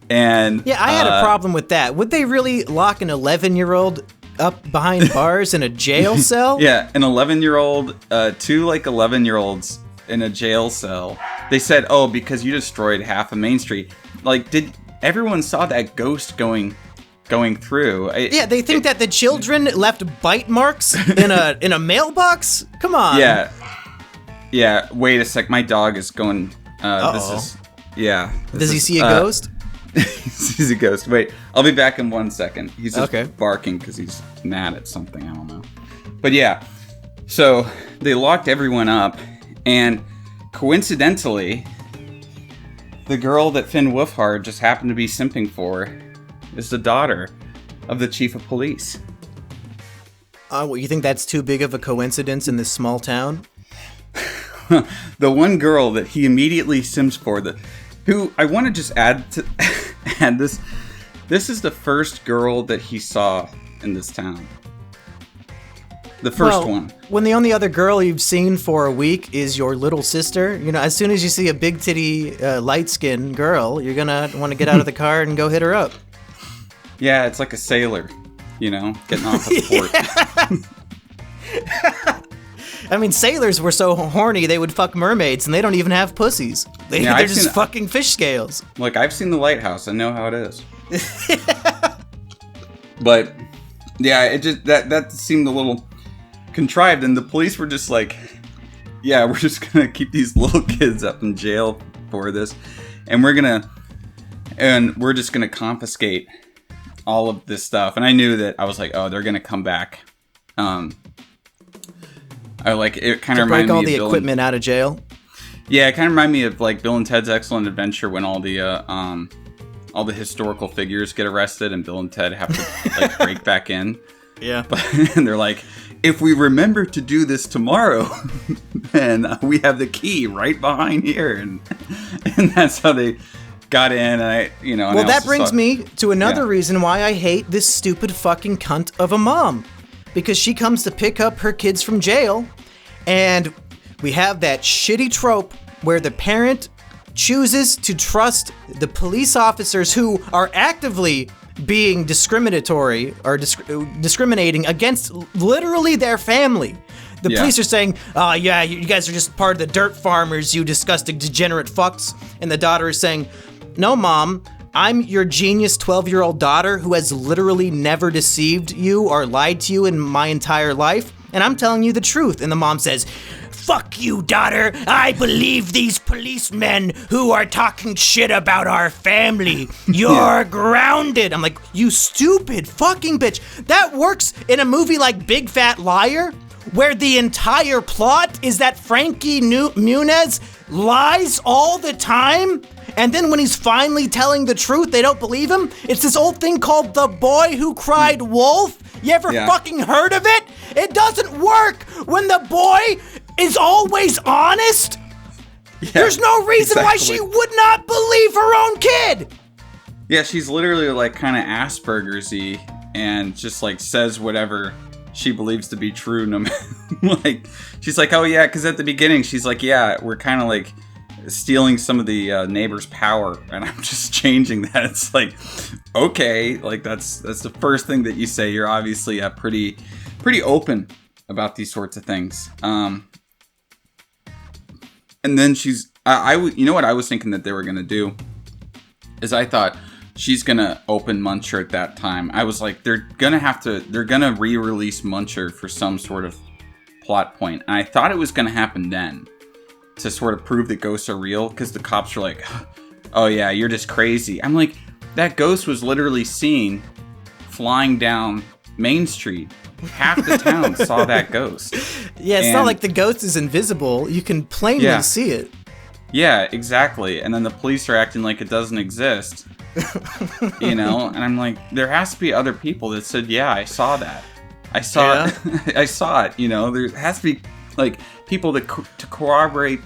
and yeah, I had a problem with that. Would they really lock an 11-year-old up behind bars in a jail cell? Yeah, an 11-year-old, 2 like 11-year-olds in a jail cell. They said, "Oh, because you destroyed half of Main Street." Like, did everyone saw that ghost going through? They think that the children left bite marks in a mailbox. Come on. Yeah. Wait a sec. My dog is going. This is. Yeah. Does he see a ghost? He sees a ghost. Wait, I'll be back in 1 second. He's just barking because he's mad at something. I don't know. But yeah, so they locked everyone up, and coincidentally, the girl that Finn Wolfhard just happened to be simping for is the daughter of the chief of police. You think that's too big of a coincidence in this small town? The one girl that he immediately sims for, who I want to just add this. This is the first girl that he saw in this town. The first one. When the only other girl you've seen for a week is your little sister, as soon as you see a big titty, light-skinned girl, you're gonna want to get out of the car and go hit her up. Yeah, it's like a sailor, getting off a port. I mean, sailors were so horny they would fuck mermaids, and they don't even have pussies. They're just fucking fish scales. Look, I've seen The Lighthouse. I know how it is. But yeah, it just that seemed a little contrived, and the police were just like, "Yeah, we're just gonna keep these little kids up in jail for this, and we're just gonna confiscate all of this stuff." And I knew that. I was like, "Oh, they're gonna come back." It kind of reminded me of break all the equipment out of jail. Yeah, it kind of reminded me of like Bill and Ted's Excellent Adventure when all the all the historical figures get arrested and Bill and Ted have to like break back in. Yeah. And they're like, if we remember to do this tomorrow, then we have the key right behind here. And that's how they got in. And well, that brings me to another reason why I hate this stupid fucking cunt of a mom. Because she comes to pick up her kids from jail, and we have that shitty trope where the parent chooses to trust the police officers who are actively being discriminatory or discriminating against literally their family. The police are saying, oh yeah, you guys are just part of the dirt farmers, you disgusting degenerate fucks. And the daughter is saying, no mom, I'm your genius 12-year-old daughter who has literally never deceived you or lied to you in my entire life, and I'm telling you the truth. And the mom says, fuck you, daughter. I believe these policemen who are talking shit about our family. You're grounded. I'm like, you stupid fucking bitch. That works in a movie like Big Fat Liar, where the entire plot is that Frankie Muniz lies all the time, and then when he's finally telling the truth, they don't believe him. It's this old thing called The Boy Who Cried Wolf. You ever fucking heard of it? It doesn't work when the boy is always honest. Yeah, there's no reason why she would not believe her own kid. Yeah, she's literally like kind of Asperger's-y and just like says whatever she believes to be true. No matter, like, she's like, oh yeah, because at the beginning she's like, yeah, we're kind of like stealing some of the neighbor's power, and I'm just changing that. It's like, okay, like that's the first thing that you say. You're obviously pretty open about these sorts of things. And then she's, you know what I was thinking that they were gonna do is I thought she's gonna open Muncher at that time. I was like, they're gonna re-release Muncher for some sort of plot point, and I thought it was gonna happen then, to sort of prove that ghosts are real, because the cops are like, oh yeah, you're just crazy. I'm like, that ghost was literally seen flying down Main Street. Half the town saw that ghost. Yeah, it's not like the ghost is invisible. You can plainly see it. Yeah, exactly. And then the police are acting like it doesn't exist. You know? And I'm like, there has to be other people that said, yeah, I saw that. I saw it. I saw it, you know? There has to be, like, people to corroborate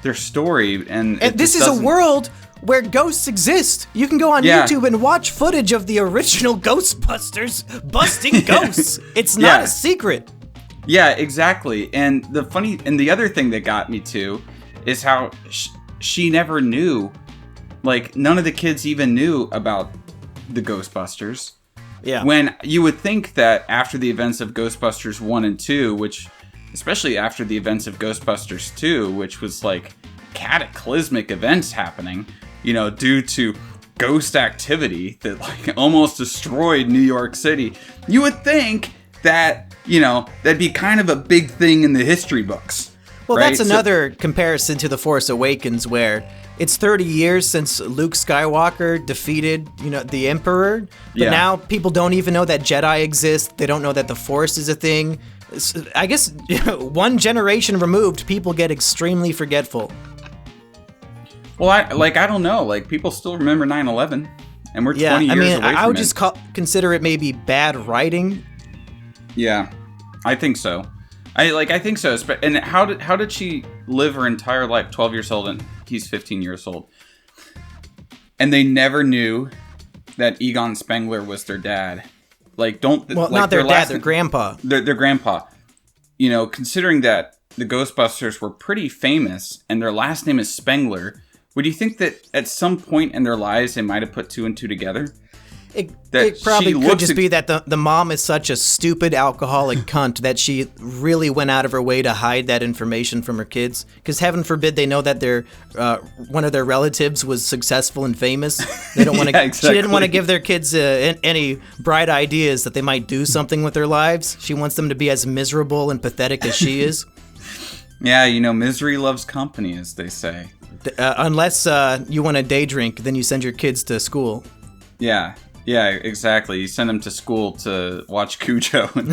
their story. And this is a world where ghosts exist. You can go on YouTube and watch footage of the original Ghostbusters busting ghosts. It's not a secret. Yeah, exactly. And the other thing that got me too is how she never knew, like, none of the kids even knew about the Ghostbusters. Yeah. When you would think that after the events of Ghostbusters 1 and 2, which, especially after the events of Ghostbusters 2, which was like cataclysmic events happening, you know, due to ghost activity that like almost destroyed New York City, you would think that, you know, that'd be kind of a big thing in the history books. Well, right? That's another comparison to The Force Awakens, where it's 30 years since Luke Skywalker defeated, you know, the Emperor, but now people don't even know that Jedi exist. They don't know that the Force is a thing. I guess, you know, one generation removed, people get extremely forgetful. Well, I don't know. Like, people still remember 9/11, and we're 20 years away from it. I would just consider it maybe bad writing. Yeah, I think so. I think so. And how did she live her entire life? 12 years old, and he's 15 years old. And they never knew that Egon Spengler was their dad. Like, not their dad, their grandpa. Their grandpa. You know, considering that the Ghostbusters were pretty famous, and their last name is Spengler, would you think that at some point in their lives they might have put two and two together? It probably could just be that the mom is such a stupid alcoholic cunt that she really went out of her way to hide that information from her kids. Because heaven forbid they know that one of their relatives was successful and famous. They don't want to. Exactly. She didn't want to give their kids any bright ideas that they might do something with their lives. She wants them to be as miserable and pathetic as she is. Yeah, you know, misery loves company, as they say. Unless you want a day drink, then you send your kids to school. Yeah, exactly. You send them to school to watch Cujo and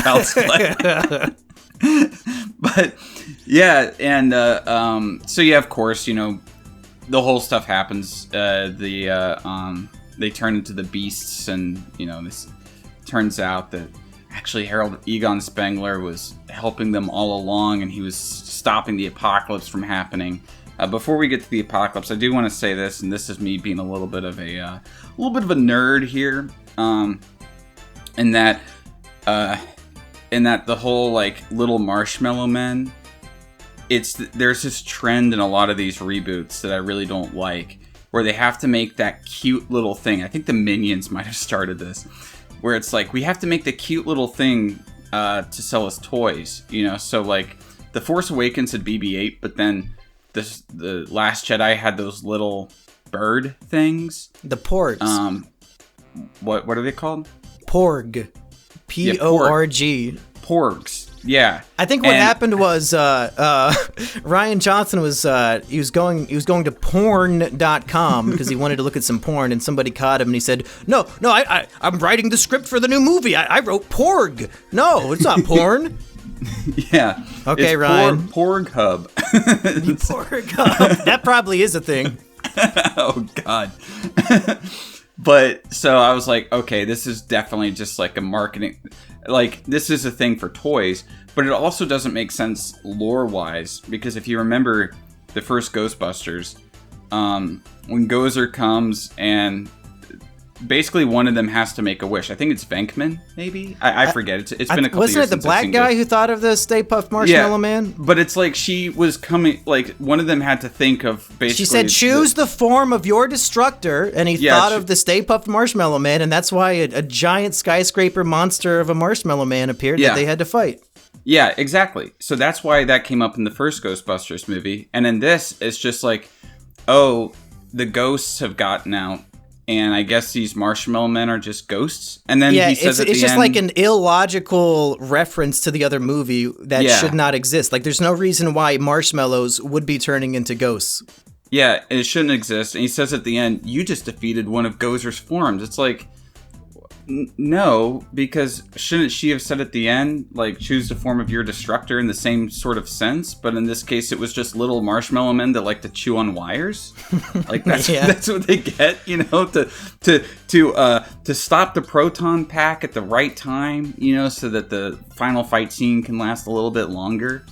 Child's Play. But yeah, and so yeah, of course, you know, the whole stuff happens. They turn into the beasts, and this turns out that actually Harold Egon Spengler was helping them all along, and he was stopping the apocalypse from happening. Before we get to the apocalypse, I do want to say this, and this is me being a little bit of a nerd here, in that the whole like little marshmallow men. There's this trend in a lot of these reboots that I really don't like, where they have to make that cute little thing. I think the Minions might have started this, where it's like, we have to make the cute little thing to sell us toys, So like, The Force Awakens had BB-8, but then the Last Jedi had those little bird things. The porgs. What are they called? Porg. P-O-R-G. Porgs. Yeah. I think what happened was Ryan Johnson was going to porn.com because he wanted to look at some porn, and somebody caught him and he said, No, I'm writing the script for the new movie. I wrote Porg. No, it's not porn. Yeah. Okay, it's Ryan. Porg Hub. Porg Hub. That probably is a thing. Oh God. But so I was like, okay, this is definitely just like a marketing, like this is a thing for toys, but it also doesn't make sense lore-wise, because if you remember the first Ghostbusters, when Gozer comes and basically one of them has to make a wish. I think it's Venkman, maybe? I forget. It's been a couple years. Wasn't it the black guy who thought of the Stay Puft Marshmallow Man? But it's like she was coming, like one of them had to think of basically. She said, choose the form of your destructor, and he thought of the Stay Puft Marshmallow Man, and that's why a giant skyscraper monster of a Marshmallow Man appeared that they had to fight. Yeah, exactly. So that's why that came up in the first Ghostbusters movie. And in this, it's just like, oh, the ghosts have gotten out. And I guess these marshmallow men are just ghosts. And then he says it's just like an illogical reference to the other movie that should not exist. Like, there's no reason why marshmallows would be turning into ghosts. Yeah, it shouldn't exist. And he says at the end, you just defeated one of Gozer's forms. It's like, no, because shouldn't she have said at the end, like, choose the form of your destructor in the same sort of sense? But in this case, it was just little marshmallow men that like to chew on wires. Like that's what they get, to stop the proton pack at the right time, so that the final fight scene can last a little bit longer.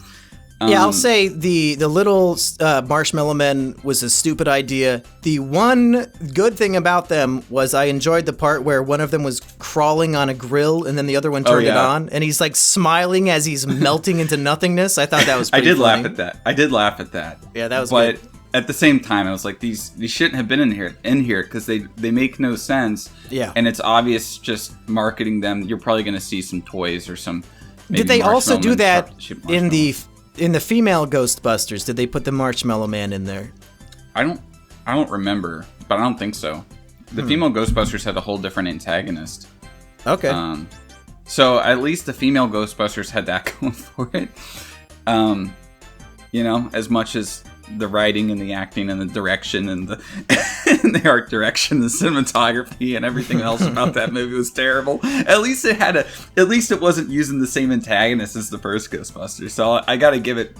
Yeah, I'll say the little marshmallow men was a stupid idea. The one good thing about them was I enjoyed the part where one of them was crawling on a grill and then the other one turned it on, and he's like smiling as he's melting into nothingness. I thought that was pretty funny. I did laugh at that. Yeah, that was good. But at the same time, I was like, these shouldn't have been in here because they make no sense. Yeah. And it's obvious just marketing them. You're probably going to see some toys or some. Did they also do that in the female Ghostbusters? Did they put the Marshmallow Man in there? I don't remember, but I don't think so. The female Ghostbusters had a whole different antagonist. Okay. So at least the female Ghostbusters had that going for it. As much as the writing and the acting and the direction and the and the art direction, the cinematography and everything else about that movie was terrible. At least it wasn't using the same antagonist as the first Ghostbusters. So I got to give it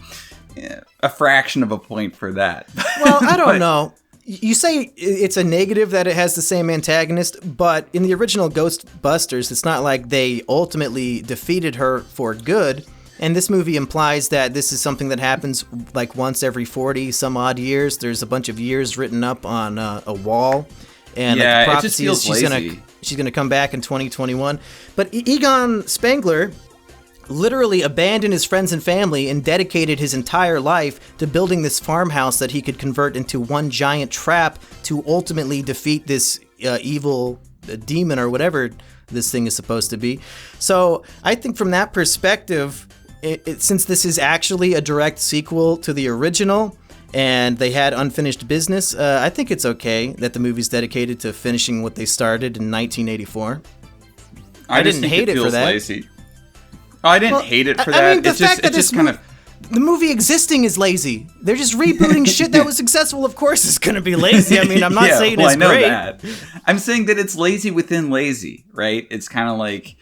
a fraction of a point for that. Well, I don't know. You say it's a negative that it has the same antagonist, but in the original Ghostbusters, it's not like they ultimately defeated her for good. And this movie implies that this is something that happens like once every 40 some odd years. There's a bunch of years written up on a wall. And the prophecy is she's gonna come back in 2021. But Egon Spengler literally abandoned his friends and family and dedicated his entire life to building this farmhouse that he could convert into one giant trap to ultimately defeat this evil demon or whatever this thing is supposed to be. So I think from that perspective, since this is actually a direct sequel to the original and they had unfinished business, I think it's okay that the movie's dedicated to finishing what they started in 1984. I didn't hate it for that. Lazy. Oh, I didn't hate it for that. I mean, the fact that the movie existing is lazy. They're just rebooting shit that was successful. Of course, it's going to be lazy. I mean, I'm not saying it's great. I know that. I'm saying that it's lazy within lazy, right? It's kind of like,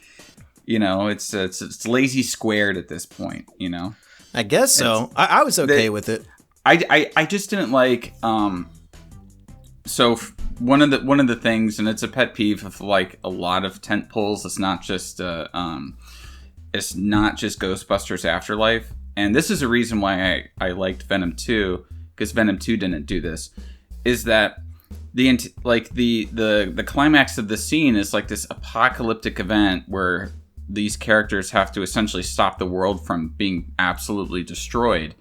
it's lazy squared at this point, I guess so. I was okay with it. I just didn't like So one of the things, and it's a pet peeve of like a lot of tent poles. It's not just Ghostbusters Afterlife, and this is a reason why I liked Venom 2, because Venom 2 didn't do this. Is that the climax of the scene is like this apocalyptic event where these characters have to essentially stop the world from being absolutely destroyed,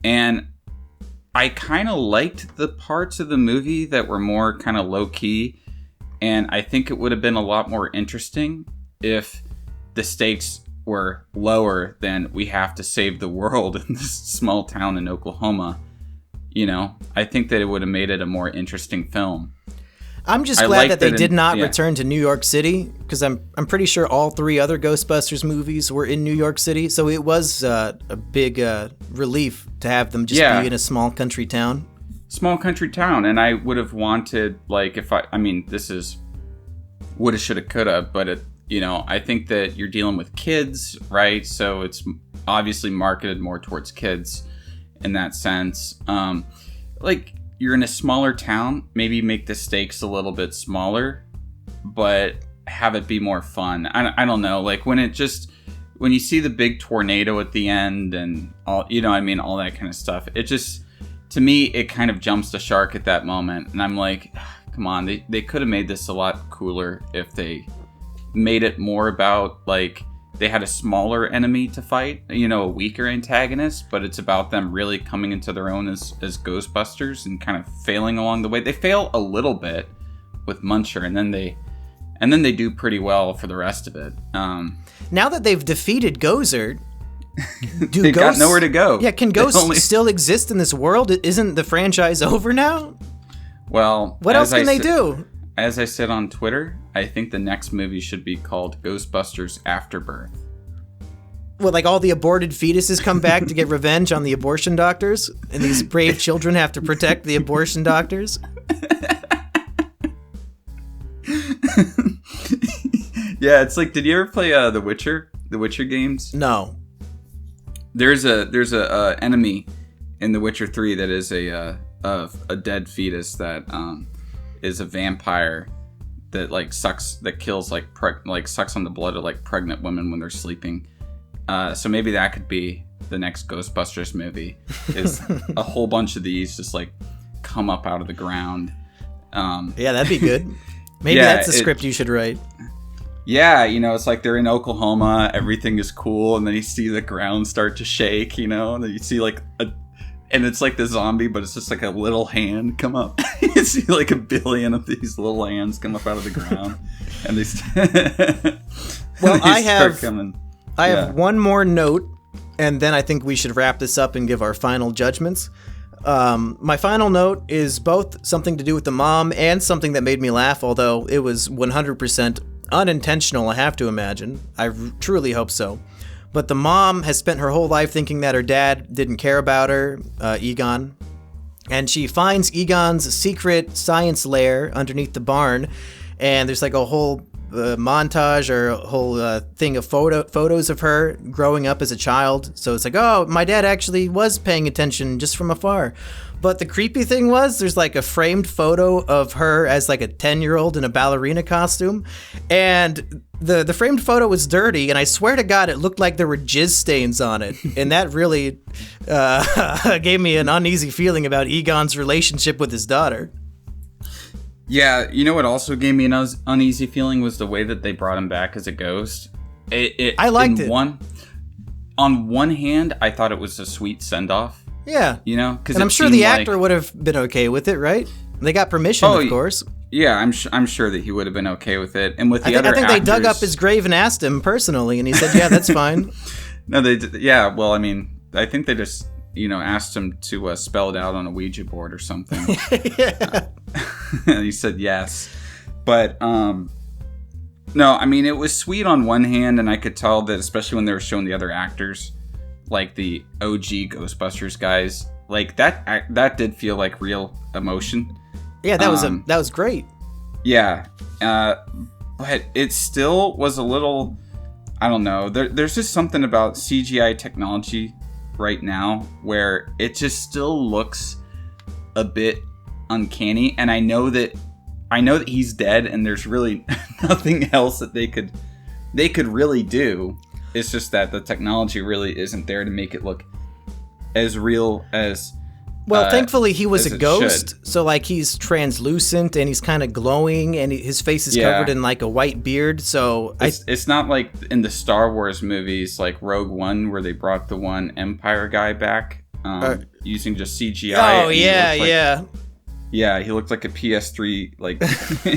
and I kind of liked the parts of the movie that were more kind of low key, and I think it would have been a lot more interesting if the stakes were lower than we have to save the world in this small town in Oklahoma. You know, I think that it would have made it a more interesting film. I'm just glad that they did not return to New York City, because I'm pretty sure all 3 other Ghostbusters movies were in New York City, so it was a big relief to have them just be in a small country town. Small country town, and I would have wanted, like, this is woulda, shoulda, coulda, but I think that you're dealing with kids, right? So it's obviously marketed more towards kids in that sense. You're in a smaller town, maybe make the stakes a little bit smaller, but have it be more fun. I don't know, like when you see the big tornado at the end and all, all that kind of stuff, it just, to me, it kind of jumps the shark at that moment. And I'm like, come on, they could have made this a lot cooler if they made it more about, like, they had a smaller enemy to fight, a weaker antagonist, but it's about them really coming into their own as Ghostbusters and kind of failing along the way. They fail a little bit with Muncher, and then they do pretty well for the rest of it. Now that they've defeated Gozer, they've got nowhere to go. Yeah, can ghosts still exist in this world? Isn't the franchise over now? Well, what else can they do? As I said on Twitter, I think the next movie should be called Ghostbusters Afterbirth. Well, like all the aborted fetuses come back to get revenge on the abortion doctors, and these brave children have to protect the abortion doctors? Yeah, it's like, did you ever play The Witcher games? No. There's a enemy in The Witcher 3 that is a dead fetus that is a vampire that sucks on the blood of like pregnant women when they're sleeping. So maybe that could be the next Ghostbusters movie, is a whole bunch of these just like come up out of the ground. Yeah, that'd be good. Maybe that's the script you should write. Yeah, it's like they're in Oklahoma, everything is cool, and then you see the ground start to shake, and then you see and it's like the zombie, but it's just like a little hand come up. You see like 1 billion of these little hands come up out of the ground, and they well, I have one more note, and then I think we should wrap this up and give our final judgments. My final note is both something to do with the mom and something that made me laugh, although it was 100% unintentional, I have to imagine. I truly hope so. But the mom has spent her whole life thinking that her dad didn't care about her, Egon. And she finds Egon's secret science lair underneath the barn. And there's like a whole montage or a whole thing of photos of her growing up as a child. So it's like, oh, my dad actually was paying attention just from afar. But the creepy thing was there's like a framed photo of her as like a 10-year-old in a ballerina costume. And the framed photo was dirty, and I swear to God, it looked like there were jizz stains on it. And that really gave me an uneasy feeling about Egon's relationship with his daughter. Yeah, what also gave me an uneasy feeling was the way that they brought him back as a ghost. I liked it. On one hand, I thought it was a sweet send-off. Yeah. Because I'm sure the actor would have been okay with it, right? They got permission, of course. Yeah, I'm sure that he would have been okay with it. And with the other actors, I think they dug up his grave and asked him personally, and he said, "Yeah, that's fine." No, they did. Yeah, well, I mean, I think they just asked him to spell it out on a Ouija board or something. Yeah. He said yes, but no, I mean, it was sweet on one hand, and I could tell that, especially when they were showing the other actors, like the OG Ghostbusters guys, like that did feel like real emotion. Yeah, that was great. Yeah, but it still was a little, I don't know. There's just something about CGI technology right now where it just still looks a bit uncanny, and I know that he's dead, and there's really nothing else that they could really do. It's just that the technology really isn't there to make it look as real as. Well, thankfully he was a ghost, should. so like he's translucent and he's kind of glowing, and his face is covered in like a white beard. So it's not like in the Star Wars movies, like Rogue One, where they brought the one Empire guy back using just CGI. Oh yeah, yeah. He looked like a PS3 like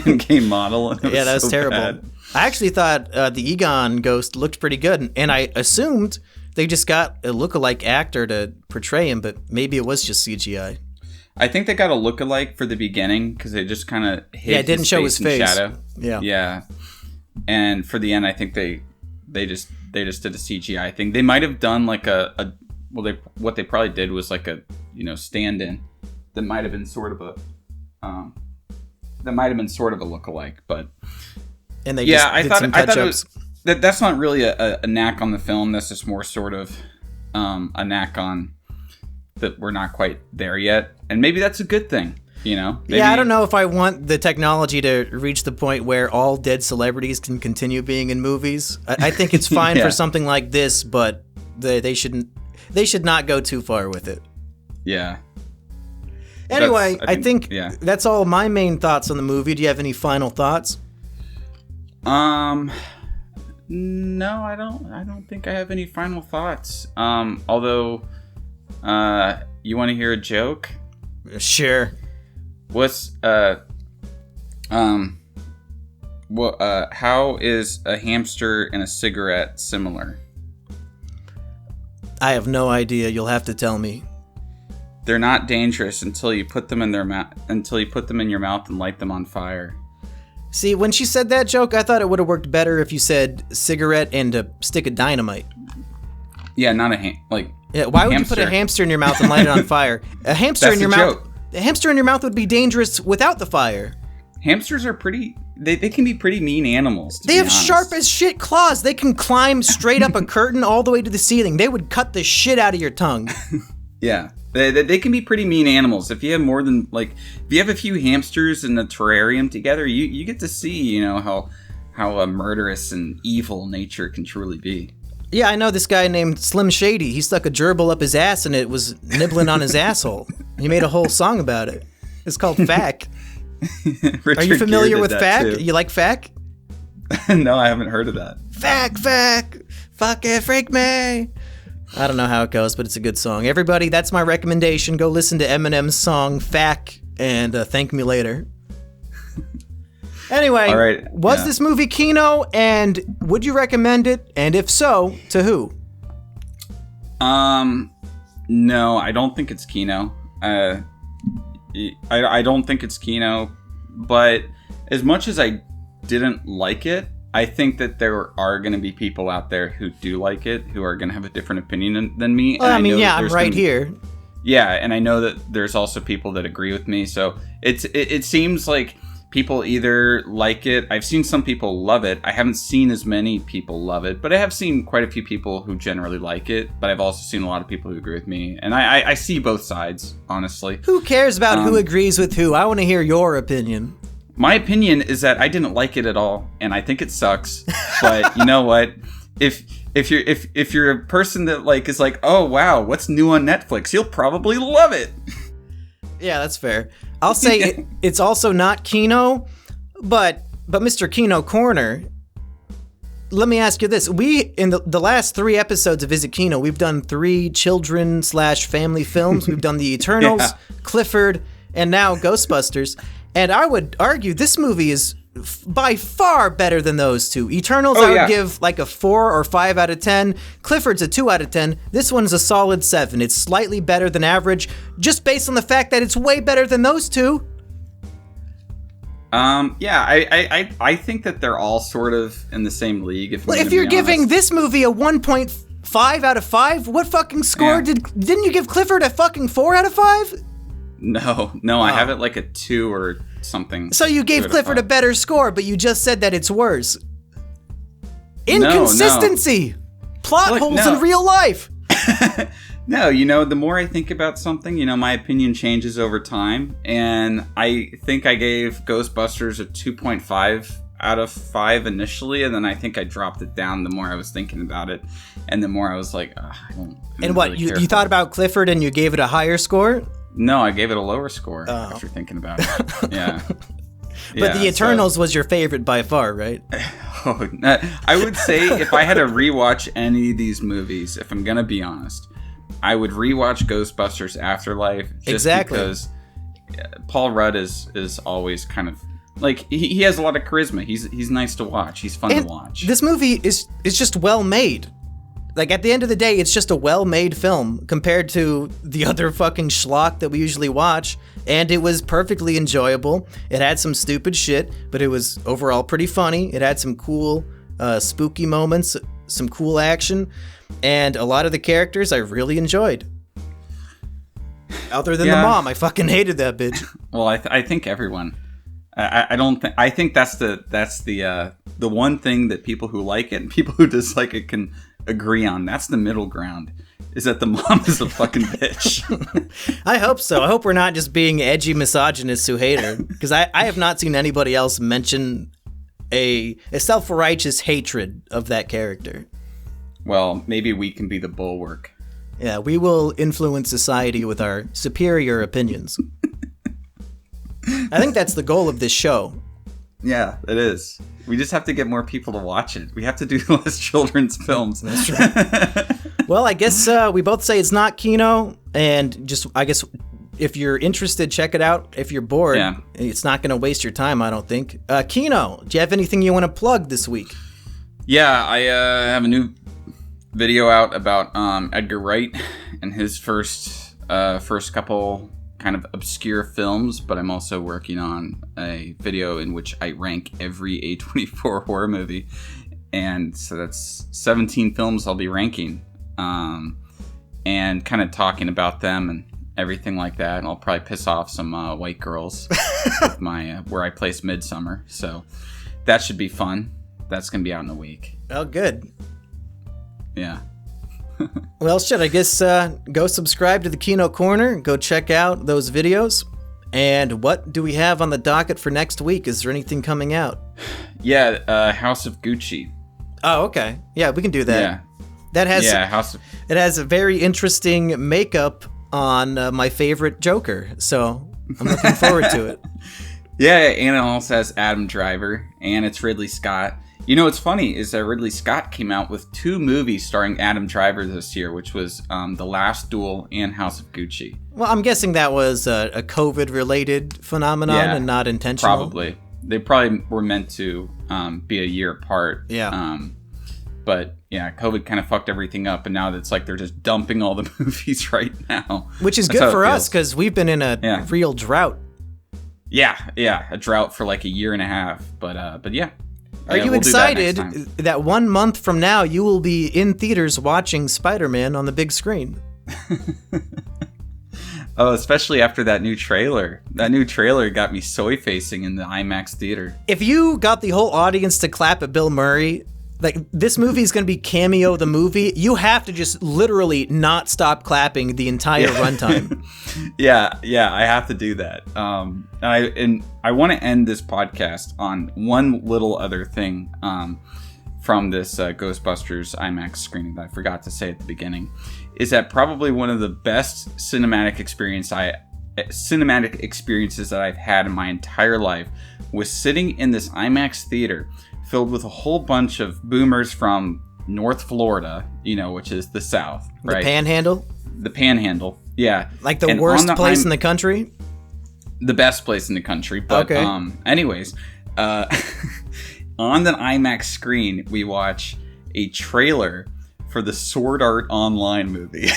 in-game model. Yeah, that was so terrible. Bad. I actually thought the Egon ghost looked pretty good, and I assumed they just got a lookalike actor to portray him, but maybe it was just CGI. I think they got a lookalike for the beginning because they just kind of hid it didn't show his face. Shadow. Yeah. And for the end, I think they just did a CGI thing. They might have done like what they probably did was like a stand-in that might have been sort of a lookalike, but I thought it was. That's not really a knack on the film. That's just more sort of a knack on that we're not quite there yet. And maybe that's a good thing, Maybe, I don't know if I want the technology to reach the point where all dead celebrities can continue being in movies. I think it's fine for something like this, but they should not go too far with it. Yeah. Anyway, I think that's all my main thoughts on the movie. Do you have any final thoughts? No, I don't think I have any final thoughts. Although, you want to hear a joke? Sure. How is a hamster and a cigarette similar? I have no idea. You'll have to tell me. They're not dangerous until you put them in your mouth and light them on fire. See, when she said that joke, I thought it would have worked better if you said cigarette and a stick of dynamite. Yeah, not why would you put a hamster in your mouth and light it on fire? A hamster in your mouth. A hamster in your mouth would be dangerous without the fire. Hamsters are pretty. They can be pretty mean animals. They have sharp as shit claws. They can climb straight up a curtain all the way to the ceiling. They would cut the shit out of your tongue. Yeah. They can be pretty mean animals. If you have more than if you have a few hamsters in a terrarium together, you get to see how a murderous and evil nature can truly be. Yeah, I know this guy named Slim Shady. He stuck a gerbil up his ass and it was nibbling on his asshole. He made a whole song about it. It's called Fack. Are you familiar with Fack? Too. You like Fack? No, I haven't heard of that. Fack, fuck it, freak me. I don't know how it goes, but it's a good song. Everybody, that's my recommendation. Go listen to Eminem's song, Fack, and thank me later. Anyway, all right, was this movie kino, and would you recommend it? And if so, to who? No, I don't think it's kino. I don't think it's kino, but as much as I didn't like it, I think that there are going to be people out there who do like it, who are going to have a different opinion than me. Well, I'm right here. Yeah, and I know that there's also people that agree with me. So it seems like people either like it. I've seen some people love it. I haven't seen as many people love it, but I have seen quite a few people who generally like it. But I've also seen a lot of people who agree with me. And I see both sides, honestly. Who cares about who agrees with who? I want to hear your opinion. My opinion is that I didn't like it at all, and I think it sucks. But you know what? If you're a person that is like, oh wow, what's new on Netflix? You'll probably love it. Yeah, that's fair. I'll say it's also not kino, but Mr. Kino Corner. Let me ask you this: we in the last 3 episodes of Visit Kino, we've done 3 children/family films. We've done The Eternals, Clifford, and now Ghostbusters. And I would argue this movie is by far better than those 2. Eternals, I would give like a 4 or 5 out of 10. Clifford's a 2 out of 10. This one's a solid 7. It's slightly better than average, just based on the fact that it's way better than those 2. I think that they're all sort of in the same league. If you're giving this movie a 1.5 out of 5, what fucking score didn't you give Clifford a fucking 4 out of 5? No, I have it like a 2 or something. So you gave Clifford a better score, but you just said that it's worse. Inconsistency! No. Plot holes in real life! No, the more I think about something, my opinion changes over time. And I think I gave Ghostbusters a 2.5 out of 5 initially. And then I think I dropped it down the more I was thinking about it. And the more I was like, I don't And what, really you thought about Clifford and you gave it a higher score? No, I gave it a lower score after thinking about it. Yeah. But The Eternals was your favorite by far, right? I would say if I had to rewatch any of these movies, if I'm going to be honest, I would rewatch Ghostbusters Afterlife just because Paul Rudd is always kind of like he has a lot of charisma. He's nice to watch. He's fun to watch. This movie is just well made. Like, at the end of the day, it's just a well-made film compared to the other fucking schlock that we usually watch, and it was perfectly enjoyable. It had some stupid shit, but it was overall pretty funny. It had some cool, spooky moments, some cool action, and a lot of the characters I really enjoyed. Other than the mom, I fucking hated that bitch. Well, I think everyone. I don't think. I think that's the one thing that people who like it and people who dislike it can agree on. That's the middle ground, is that the mom is a fucking bitch. I hope so. I hope we're not just being edgy misogynists who hate her, because I have not seen anybody else mention a self-righteous hatred of that character. Well, maybe we can be the bulwark. Yeah, we will influence society with our superior opinions. I think that's the goal of this show. Yeah, it is. We just have to get more people to watch it. We have to do less children's films. That's true. Well, I guess we both say it's not kino, and just, I guess, if you're interested, check it out. If you're bored, it's not going to waste your time, I don't think. Kino, do you have anything you want to plug this week? Yeah, I have a new video out about Edgar Wright and his first couple kind of obscure films, but I'm also working on a video in which I rank every A24 horror movie, and so that's 17 films I'll be ranking, and kind of talking about them and everything like that, and I'll probably piss off some white girls with my where I place Midsummer, so that should be fun. That's gonna be out in a week. Oh, good. Yeah. Well, shit, I guess go subscribe to the Kino Corner, go check out those videos. And what do we have on the docket for next week? Is there anything coming out? Yeah, House of Gucci. Oh, okay. Yeah, we can do that. Yeah. That has It has a very interesting makeup on my favorite Joker, so I'm looking forward to it. Yeah, and it also has Adam Driver, and it's Ridley Scott. You know what's funny is that Ridley Scott came out with 2 movies starring Adam Driver this year, which was The Last Duel and House of Gucci. Well, I'm guessing that was a COVID-related phenomenon and not intentional. Probably. They probably were meant to be a year apart. Yeah. But yeah, COVID kind of fucked everything up, and now it's like they're just dumping all the movies right now. Which is good for us, because we've been in a real drought. Yeah, a drought for like a year and a half. But yeah. Are you excited that 1 month from now you will be in theaters watching Spider-Man on the big screen? Oh, especially after that new trailer. That new trailer got me soy-facing in the IMAX theater. If you got the whole audience to clap at Bill Murray, like, this movie is going to be Cameo the movie, you have to just literally not stop clapping the entire runtime. Yeah, I have to do that. And I want to end this podcast on one little other thing from this Ghostbusters IMAX screening that I forgot to say at the beginning, is that probably one of the best cinematic experiences that I've had in my entire life was sitting in this IMAX theater filled with a whole bunch of boomers from North Florida, which is the South, right? The Panhandle? The Panhandle, yeah. Like the worst place in the country? The best place in the country, but anyways, on the IMAX screen, we watch a trailer for the Sword Art Online movie.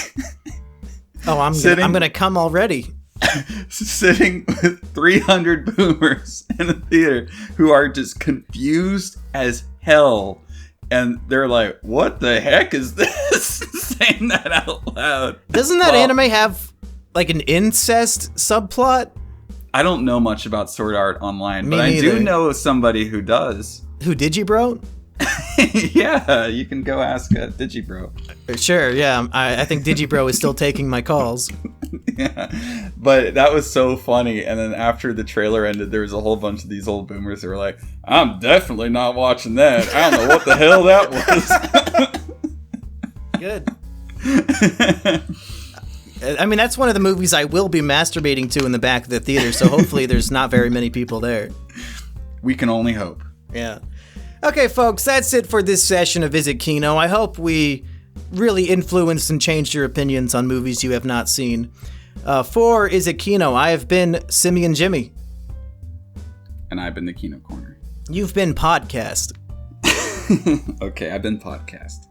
Oh, I'm gonna come already. Sitting with 300 boomers in a theater who are just confused as hell, and they're like, what the heck is this? Saying that out loud. Doesn't that anime have like an incest subplot? I don't know much about Sword Art Online, but I do know somebody who does. Who did you, bro? Yeah, you can go ask Digibro. Sure, yeah. I think Digibro is still taking my calls. Yeah, but that was so funny. And then after the trailer ended, there was a whole bunch of these old boomers that were like, I'm definitely not watching that. I don't know what the hell that was. Good. I mean, that's one of the movies I will be masturbating to in the back of the theater, so hopefully there's not very many people there. We can only hope. Yeah. Okay, folks, that's it for this session of Visit Kino. I hope we really influenced and changed your opinions on movies you have not seen. For Is It Kino, I have been Simian Jimmy. And I've been the Kino Corner. You've been Podcast. Okay, I've been Podcast.